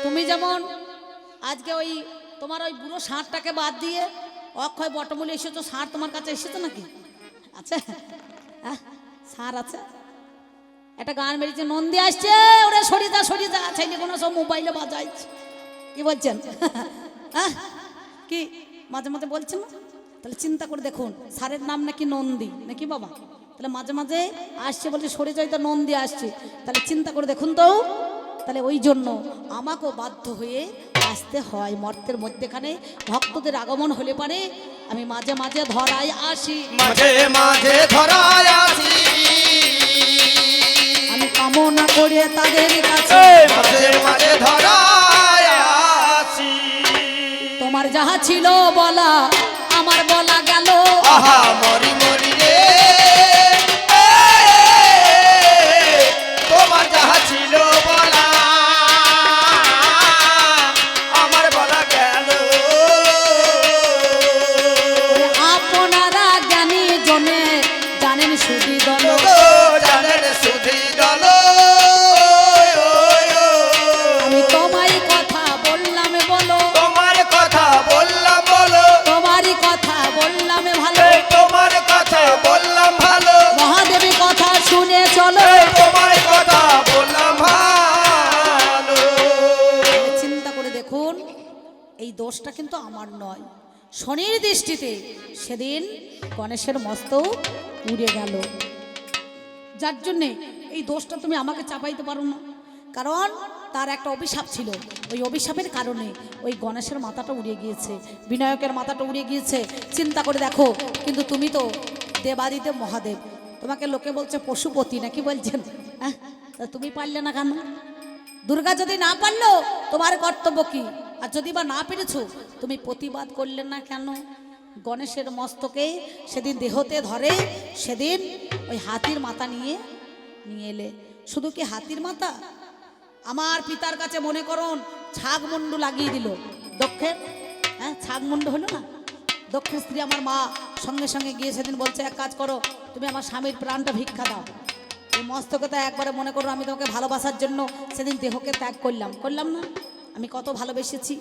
তুমি যেমন আজকে ওই তোমার ওই বুড়ো ষাঁড়টাকে বাদ দিয়ে অক্ষয় বটমূলে এসেছো, ষাঁড় তোমার কাছে এসেছো নাকি? আছে, ষাঁড় আছে। একটা গান বেরিয়েছে, নন্দী আসছে, ওরে সরিয়ে যা, ছেলে কোনো সব মোবাইলে বাজাইছে। কি বলছেন? কি মাঝে মাঝে বলছেন না? তাহলে চিন্তা করে দেখুন, ষাঁড়ের নাম নাকি নন্দী, নাকি বাবা? তাহলে মাঝে মাঝে আসছে বলছে সরে যাই, তো নন্দী আসছে। তাহলে চিন্তা করে দেখুন তো, তাহলে ওই জন্য আমাকেও বাধ্য হয়ে আসতে হয় মর্তের মধ্যেখানে। ভক্তদের আগমন হলে পারে আমি মাঝে মাঝে ধরায় আসি, মাঝে মাঝে ধরায় আসি, আমি কামনা করে তাদের কাছে মাঝে মাঝে ধরায় আসি। তোমার যাহা ছিল বলা আমার বলা গেল, আহা মরি মরি রে, তোমার যাহা ছিল বলা আমার বলা গেল। আপনারা জ্ঞানী জনে জানেন সুধি দল, জানেন সুধী দল, আমি তোমায় কথা বললাম বলো, তোমার কথা বললাম বলো, তোমারই কথা বললাম ভালো, তোমার কথা বললাম ভালো, মহাদেবী কথা শুনে চলো। তোমার কথা বললাম ভালো। চিন্তা করে দেখুন এই দোষটা কিন্তু আমার নয়, শনির দৃষ্টিতে সেদিন গণেশের মস্তক উড়ে গেল, যার জন্যে এই দোষটা তুমি আমাকে চাপাইতে পারো না, কারণ তার একটা অভিশাপ ছিল, ওই অভিশাপের কারণে ওই গণেশের মাথাটা উড়ে গিয়েছে, বিনায়কের মাথাটা উড়ে গিয়েছে। চিন্তা করে দেখো, কিন্তু তুমি তো দেবাদিদেব মহাদেব, তোমাকে লোকে বলছে পশুপতি নাকি বলছেন, হ্যাঁ তা তুমি পারলে না কেন? দুর্গা যদি না পারলো তোমার কর্তব্য কি? আর যদি বা না পেরেছো তুমি প্রতিবাদ করলে না কেন? গণেশের মস্তকে সেদিন দেহতে ধরে, সেদিন ওই হাতির মাথা নিয়ে এলে। শুধু কি হাতির মাথা, আমার পিতার কাছে মনে করুন ছাগ মুন্ডু লাগিয়ে দিল দক্ষের, হ্যাঁ ছাগ মুন্ডু হলো না, দক্ষের স্ত্রী আমার মা সঙ্গে সঙ্গে গিয়ে সেদিন বলছে এক কাজ করো, তুমি আমার স্বামীর প্রাণটা ভিক্ষা দাও। এই মস্তকে তো একবারে মনে করো আমি তোমাকে ভালোবাসার জন্য সেদিন দেহকে ত্যাগ করলাম না, আমি কত ভালোবেসেছি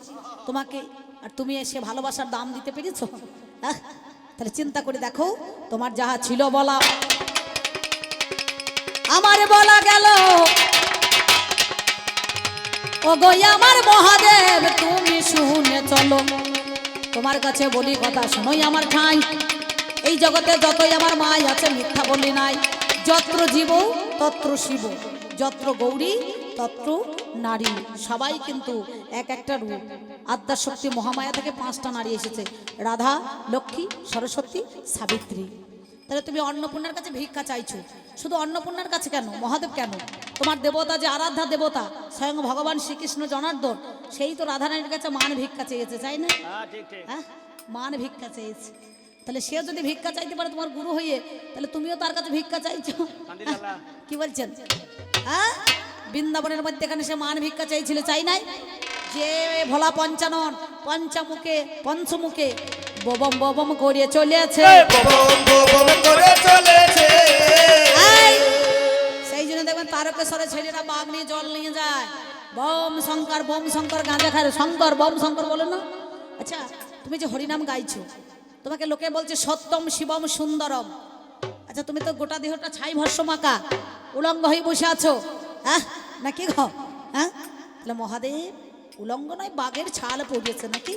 তোমাকে, আর তুমি এসে ভালোবাসার দাম দিতে পেরেছো? তাহলে চিন্তা করে দেখো, তোমার যাহা ছিল বলা আমার বলা গেল, ও গো আমার মহাদেব তুমি শুনে চলো, তোমার কাছে বলি কথা শোনোই আমার ঠাঁই, এই জগতে যতই আমার মাই আছে মিথ্যা বলি নাই, যত্র জীব তত্র শিব, যত্র গৌরী তত্র নারী, সবাই কিন্তু এক একটা রূপ, আদ্যাশক্তি মহামায়া থেকে 5টা নারী এসেছে, রাধা, লক্ষ্মী, সরস্বতী, সাবিত্রী। তাহলে তুমি অন্নপূর্ণার কাছে ভিক্ষা চাইছো, শুধু অন্নপূর্ণার কাছে কেন, মহাদেব কেন? তোমার দেবতা যে আরাধ্যা দেবতা স্বয়ং ভগবান শ্রীকৃষ্ণ জনার্দন, সেই তো রাধারানীর কাছে মান ভিক্ষা চেয়েছে, চাই না? হ্যাঁ মান ভিক্ষা চেয়েছে, তাহলে সে যদি ভিক্ষা চাইতে পারে তোমার গুরু হয়ে, তাহলে তুমিও তার কাছে ভিক্ষা চাইছো, কি বলছেন? হ্যাঁ বৃন্দাবনের মধ্যে এখানে সে মান ভিক্ষা চাইছিল, চাই নাই? যে ভোলা পঞ্চানন পঞ্চমুখে ববম ববম করে চলেছে, সেই জন্য দেখবেন তারকেশ্বরে ছেলেরা বাঘ নিয়ে জল নিয়ে যায়, বম শঙ্কর গাঁজা খায়, শঙ্কর বম শঙ্কর বলে না? আচ্ছা তুমি যে হরিনাম গাইছো, তোমাকে লোকে বলছে সত্যম শিবম সুন্দরম, আচ্ছা তুমি তো গোটা দেহটা ছাই ভস্য মাকা উলঙ্গ হয়ে বসে আছো, হ্যাঁ নাকি গো? হ্যাঁ তাহলে মহাদেব উলঙ্গ নয় বাঘের ছাল পড়িয়েছে নাকি?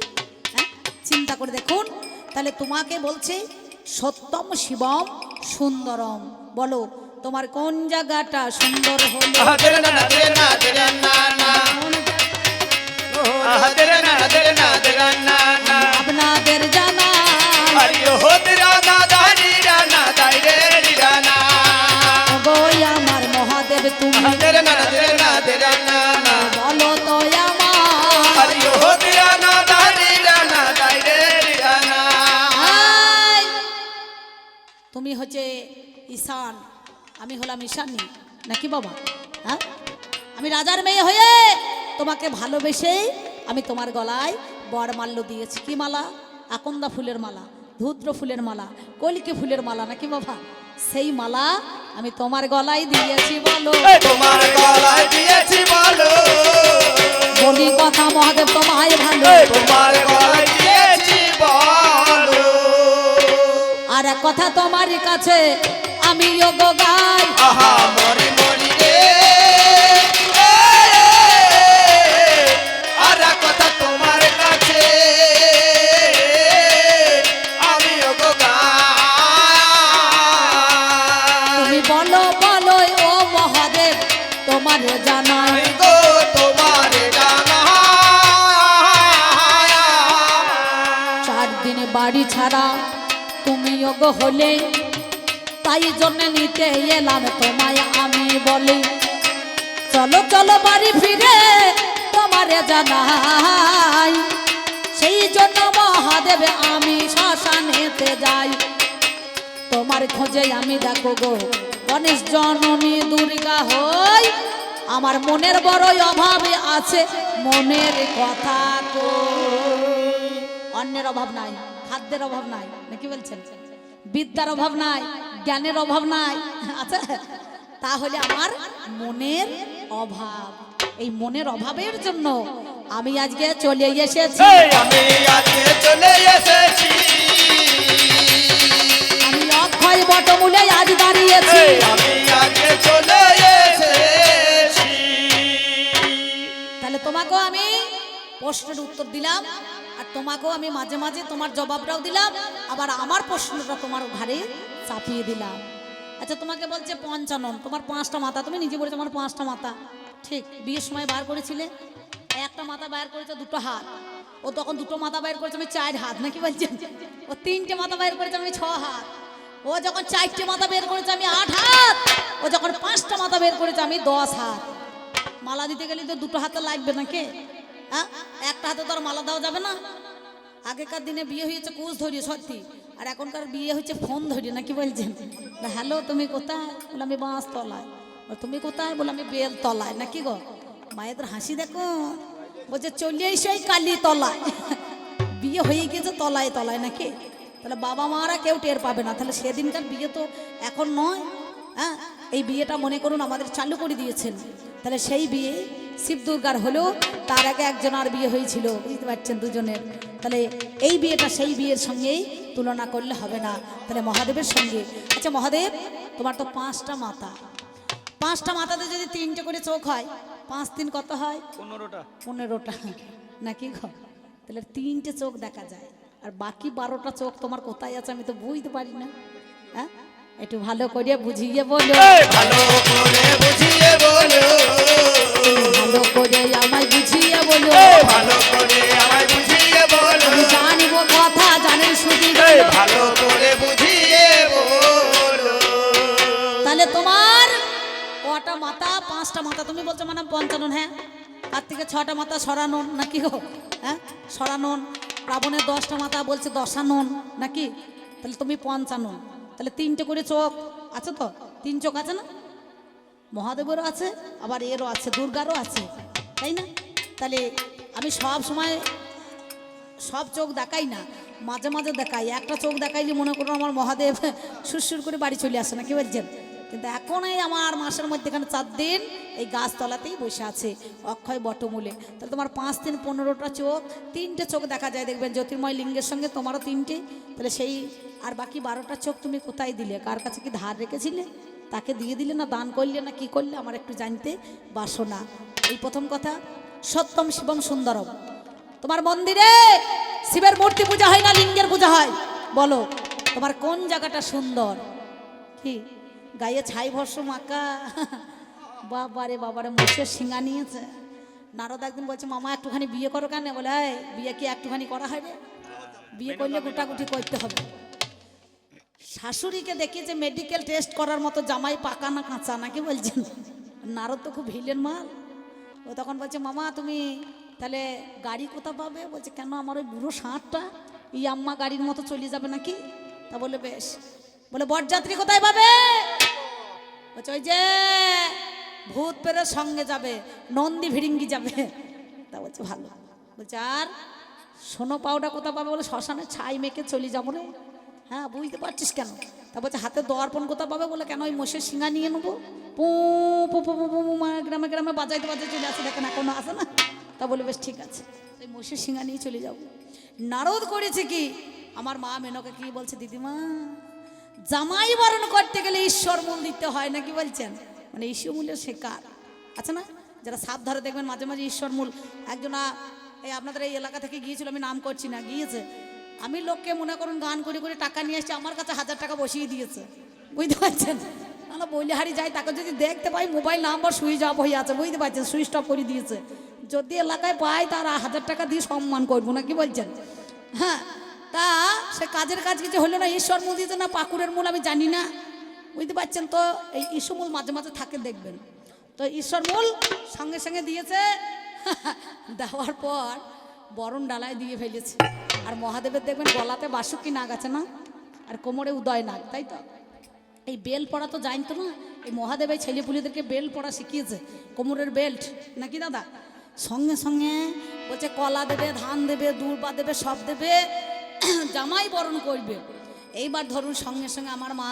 হ্যাঁ চিন্তা করে দেখুন, তাহলে তোমাকে বলছে সত্যম শিবম সুন্দরম, বলো তোমার কোন জায়গাটা সুন্দর হলো? আপনাদের জানা আমার মহাদেব তুমি বলো তো আমার, তুমি হচ্ছে ঈশান, আমি হলাম ঈশানী নাকি বাবা? হ্যাঁ আমি রাজার মেয়ে হয়ে তোমাকে ভালোবেসে আমি তোমার গলায় বরমাল্য দিয়েছি, কি মালা? আকন্দা ফুলের মালা, ধুদ্র ফুলের মালা, কলিকে ফুলের মালা নাকি বাবা? সেই মালা আমি তোমার গলায় দিয়েছি, বলো তোমার গলায় দিয়েছি বলো, বলি কথা মহাদেব তোমায় ভালো, তোমার গলায় দিয়েছি বলো, আর এক কথা তোমার কাছে আমি গো গাই, আহা মরি মরি রে, আর এক কথা তোমার কাছে আমি গো গাই, তুমি বলো ও মহাদেব তোমার জানাই গো ছাড়া তুমি গো হলে, তাই জন্য নিতে এলাম তোমায় আমি বলি। চলো চলো বাড়ি ফিরে তোমারে জানাই, সেই জন্য মহাদেব আমি শ্মশানেতে যাই। তোমার খোঁজে আমি দেখো গো গণেশ জননী দুর্গা হই, আমার মনের বড়ই অভাবে আছে মনের কথা কই। অন্যের অভাব নাই, খাদ্যের অভাব নাই, নাকি বলছেন? বিদ্যার অভাব নাই, জ্ঞানের অভাব নাই, আচ্ছা তাহলে আমার মনের অভাব। এই মনের অভাবের জন্য আমি আজকে চলে এসেছি। আমি আজকে চলে এসেছি, আমি অক্ষয় বটমূলে আজ দাঁড়িয়েছি। আমি আজকে চলে এসেছি। তাহলে তোমাকেও আমি প্রশ্নের উত্তর দিলাম, আর তোমাকেও আমি মাঝে মাঝে তোমার জবাবটাও দিলাম, আবার আমার প্রশ্নটা তোমার ঘাড়ে চাপিয়ে দিলাম। আচ্ছা তোমাকে বলছে পঞ্চানন, তোমার 5টা মাথা, তুমি নিজে বলেছো আমার 5টা মাথা, ঠিক? বিয়ের সময় বার করেছিলে, একটা মাথা বাইর করেছে 2টো হাত, ও তখন 2টো মাথা বাইর করেছে আমি 4 হাত, নাকি বলছেন? ও 3টে মাথা বাইর করেছে আমি 6 হাত, ও যখন 4টে মাথা বের করেছে আমি 8 হাত, ও যখন 5টা মাথা বের করেছে আমি 10 হাত। মালা দিতে গেলে তো 2টো হাতে লাগবে নাকি? হ্যাঁ, একটা হাতে তো আর মালা দেওয়া যাবে না। আগেকার দিনে বিয়ে হয়েছে কুচ ধরিয়ে সত্যি, আর এখনকার বিয়ে হচ্ছে ফোন ধরিয়ে, নাকি বলছেন? হ্যালো তুমি কোথায়? বলে আমি বাঁশ তলায়। তুমি কোথায়? বলে আমি বেল তলায়, নাকি গো? মায়েদের হাসি দেখো, বলছে চলে এসে কালি তলায়। বিয়ে হয়ে গেছে তলায় তলায়, নাকি? তাহলে বাবা মারা কেউ টের পাবে না। তাহলে সেদিনকার বিয়ে তো এখন নয়। হ্যাঁ, এই বিয়েটা মনে করুন আমাদের চালু করে দিয়েছেন। তাহলে সেই বিয়ে শিব দুর্গার হলো, তার আগে একজন আর বিয়ে হয়েছিল, বুঝতে পারছেন, দুজনের। তাহলে এই বিয়েটা সেই বিয়ের সঙ্গেই তুলনা করলে হবে না, তাহলে মহাদেবের সঙ্গে। আচ্ছা মহাদেব, তোমার তো 5টা মাথা, 5টা মাথাতে যদি 3টে করে চোখ হয়, 5 3 কত হয়? 15টা, নাকি গো? তাহলে 3টে চোখ দেখা যায়, আর বাকি 12টা চোখ তোমার কোথায় আছে আমি তো বুঝতে পারি না। হ্যাঁ, একটু ভালো করে বুঝিয়ে বলো, ভালো করে বুঝিয়ে বলো, ভালো করে আমায় বুঝিয়ে বলো, ভালো করে আমায় বুঝিয়ে বলো, আমি জানিব কথা জানেন শুধু, ভালো করে বুঝিয়ে বলো। তাহলে তোমার কটা মাথা? 5টা মাথা। তুমি বলছো মানে 55, হ্যাঁ, তার থেকে 6টা মাথা সরানোন, নাকি গো? হ্যাঁ, সরানোন। রাবণের 10টা মাথা বলছে দশানোন, নাকি? তাহলে তুমি 55। তাহলে 3টে করে চোখ আছে তো, 3 চোখ আছে না? মহাদেবেরও আছে, আবার এরও আছে, দুর্গারও আছে, তাই না? তাহলে আমি সব সময় সব চোখ দেখাই না, মাঝে মাঝে দেখাই। একটা চোখ দেখাইলে মনে করুন আমার মহাদেব সুরসুর করে বাড়ি চলে আসে, নাকি বলছেন? কিন্তু এখন এই আমার মাসের মধ্যে এখানে 4 দিন এই গাছতলাতেই বসে আছে অক্ষয় বটমূলে। তাহলে তোমার 5 3 15টা চোখ, 3টে চোখ দেখা যায়, দেখবেন জ্যোতির্ময় লিঙ্গের সঙ্গে তোমারও 3টে। তাহলে সেই আর বাকি 12টা চোখ তুমি কোথায় দিলে? কার কাছে কি ধার রেখেছিলে? তাকে দিয়ে দিলে না দান করলে না কি করলে? আমার একটু জানতে বাসনা। এই প্রথম কথা। সত্যম শিবম সুন্দরম, তোমার মন্দিরে শিবের মূর্তি পূজা হয় না লিঙ্গের পূজা হয়? বলো তোমার কোন জায়গাটা সুন্দর? কি গায়ে ছাই ভস্ম মাকা? বাবারে বাবারে, মুখের শিঙা নিয়েছে। নারদ একদিন বলছে মামা একটুখানি বিয়ে করো কেন? বলে বিয়ে কি একটুখানি করা হয় রে? বিয়ে করলে গোটাগুটি করতে হবে। শাশুড়িকে দেখি যে মেডিকেল টেস্ট করার মতো জামাই পাকা না কাঁচা, নাকি বলছেন? নারদ তো খুব ভিলেন মাল। ও তখন বলছে মামা তুমি তাহলে গাড়ি কোথা পাবে? বলছে কেন, আমার ওই বুড়ো ষাঁড়টা ই আম্মা গাড়ির মতো চলে যাবে নাকি? তা বলে বেশ। বলে বরযাত্রী কোথায় পাবে? বলছে ওই যে ভূত পেরের সঙ্গে যাবে, নন্দী ভিড়িঙ্গি যাবে। তা বলছে ভালো। বলছে আর সোনো পাউডার কোথা পাবে? বলে শ্মশানে ছাই মেখে চলে যাবো রে। হ্যাঁ, বুঝতে পারছিস কেন? তা বলছে হাতে দর্পণ কোথা পাবে? বলে কেন, ওই মোষের শিঙা নিয়ে নেবো। পু পু পু পু গ্রামে গ্রামে বাজাইতে বাজাইতে চলে আসে, দেখেন এখনো আসে না? তা বলে বেশ ঠিক আছে, ওই মোষের শিঙা নিয়ে চলে যাবো। নারদ করেছে কি, আমার মা মেনকা কি বলছে, দিদিমা জামাই বরণ করতে গেলে ঈশ্বর মূল দিতে হয়, নাকি বলছেন? মানে ঈশ্বর মূলের শেখার আছে না, যারা সাপ ধরে দেখবেন মাঝে মাঝে ঈশ্বর মূল। একজনা এই আপনাদের এই এলাকা থেকে গিয়েছিল, আমি নাম করছি না, গিয়েছে। আমি লোককে মনে করুন গান করে করে টাকা নিয়ে আসছি, আমার কাছে 1000 টাকা বসিয়ে দিয়েছে, বুঝতে পারছেন? আমরা বলিহারি যাই, তাকে যদি দেখতে পাই মোবাইল নাম্বার সুইচ অফ হয়ে আছে, বুঝতে পারছেন, সুইচ অফ করে দিয়েছে। যদি এলাকায় পাই তার 1000 টাকা দিয়ে সম্মান করবো, নাকি বলছেন? হ্যাঁ, তা সে কাজের কাজ কিছু হলো না, ঈশ্বর মূল দিয়েছে না পাকুড়ের মূল আমি জানি না, বুঝতে পারছেন তো। এই ঈশ্বর মূল মাঝে মাঝে থাকে দেখবেন তো, ঈশ্বর মূল সঙ্গে সঙ্গে দিয়েছে। দেওয়ার পর বরণ ডালায় দিয়ে ফেলেছে। আর মহাদেবের দেখবেন গলাতে বাসুকি নাগ আছে না, আর কোমরে উদয় নাগ, তাই তো। এই বেল পড়া তো জানতো না, এই মহাদেব এই ছেলেপুলিদেরকে বেল পড়া শিখিয়েছে, কোমরের বেল্ট নাকি দাদা। সঙ্গে সঙ্গে বলছে কলা দেবে, ধান দেবে, দুর্বা দেবে, সব দেবে, জামাই বরণ করবে। এইবার ধরুন সঙ্গে সঙ্গে আমার মা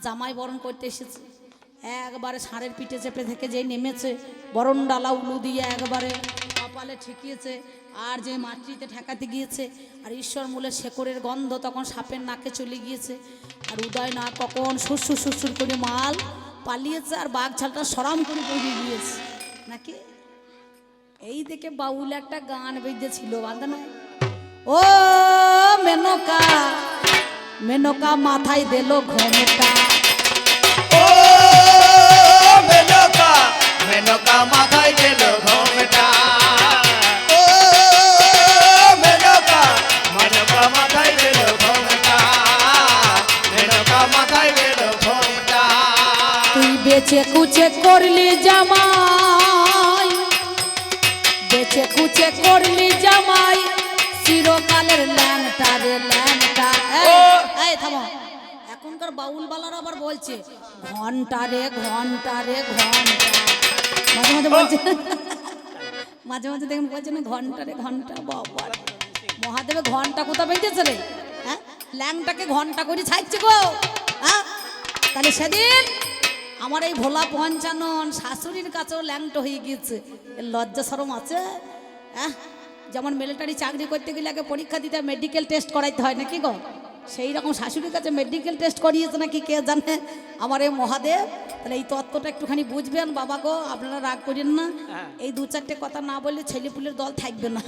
জামাই বরণ করতে এসেছে, একবারে ষাঁড়ের পিঠে চেপে থেকে যেই নেমেছে, বরণ ডালা উলু দিয়ে একবারে কপালে ঠেকিয়েছে, আর যে মাতৃতে ঠেকাতে গিয়েছে, আর ঈশ্বর মূলের শেকড়ের গন্ধ তখন সাপের নাকে চলে গিয়েছে, আর উদয় না কখন সুরসুর সুরসুর করে মাল পালিয়েছে, আর বাঘ ছালটা সরাম করে বেরিয়ে গিয়েছে নাকি। এই দেখে বাউল একটা গান বেজেছিল, বাঁধা নয়, ও মেনকা মেনকা মাথায় দিল ঘোমটা, ও মেনকা মেনকা মাথায় দিল ঘোমটা, ও মেনকা মেনকা মাথায় দিল ঘোমটা, মেনকা মাথায় দিল ঘোমটা। তুই বেচে কুচে করলি জামাই, বেচে কুচে করলি জামাই, চিরকালের ল্যাংটা রে ল্যাংটা। এই থামো, এখনকার বাউল বালারা আবার বলছে ঘন্টা রে ঘন্টা রে ঘন্টা, মাঝে মাঝে বলছে, মাঝে মাঝে দেখুন বলছে না ঘন্টা রে ঘন্টা। বাবা মহাদেবে ঘন্টা কোথা বেঁচেছে রে, হ্যাঁ ল্যাংটাকে ঘন্টা করে ছাড়ছে গো। হ্যাঁ তাহলে সেদিন আমার এই ভোলা পঞ্চানন শাশুড়ির কাছেও ল্যাংটো হয়ে গিয়েছে, এর লজ্জা শরম আছে? হ্যাঁ যেমন মিলিটারি চাকরি করতে গেলে আগে পরীক্ষা দিতে মেডিকেল টেস্ট করাইতে হয় নাকি গো, সেই রকম শাশুড়ির কাছে মেডিকেল টেস্ট করিয়েছে নাকি কে জানে আমার এই মহাদেব। তাহলে এই তত্ত্বটা একটুখানি বুঝবেন বাবা গো, আপনারা রাগ করেন না। এই দু চারটে কথা না বললে ছেলেপুলের দল থাকবে না।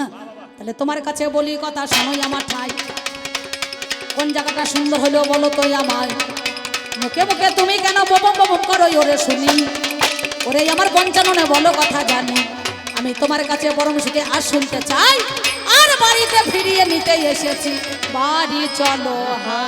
তাহলে তোমার কাছে বলি কথা শোনোই আমার ঠাই, কোন জায়গাটা সুন্দর হলো বলো তো আমায়, মুখে মুখে তুমি কেন ববম ববম করো ওরে শুনি, ওরে আমার পঞ্চাননে বলো কথা জানি, আমি তোমার কাছে বরং সুখে আর শুনতে চাই, আর বাড়িতে ফিরিয়ে নিতে এসেছি, বাড়ি চলো হা।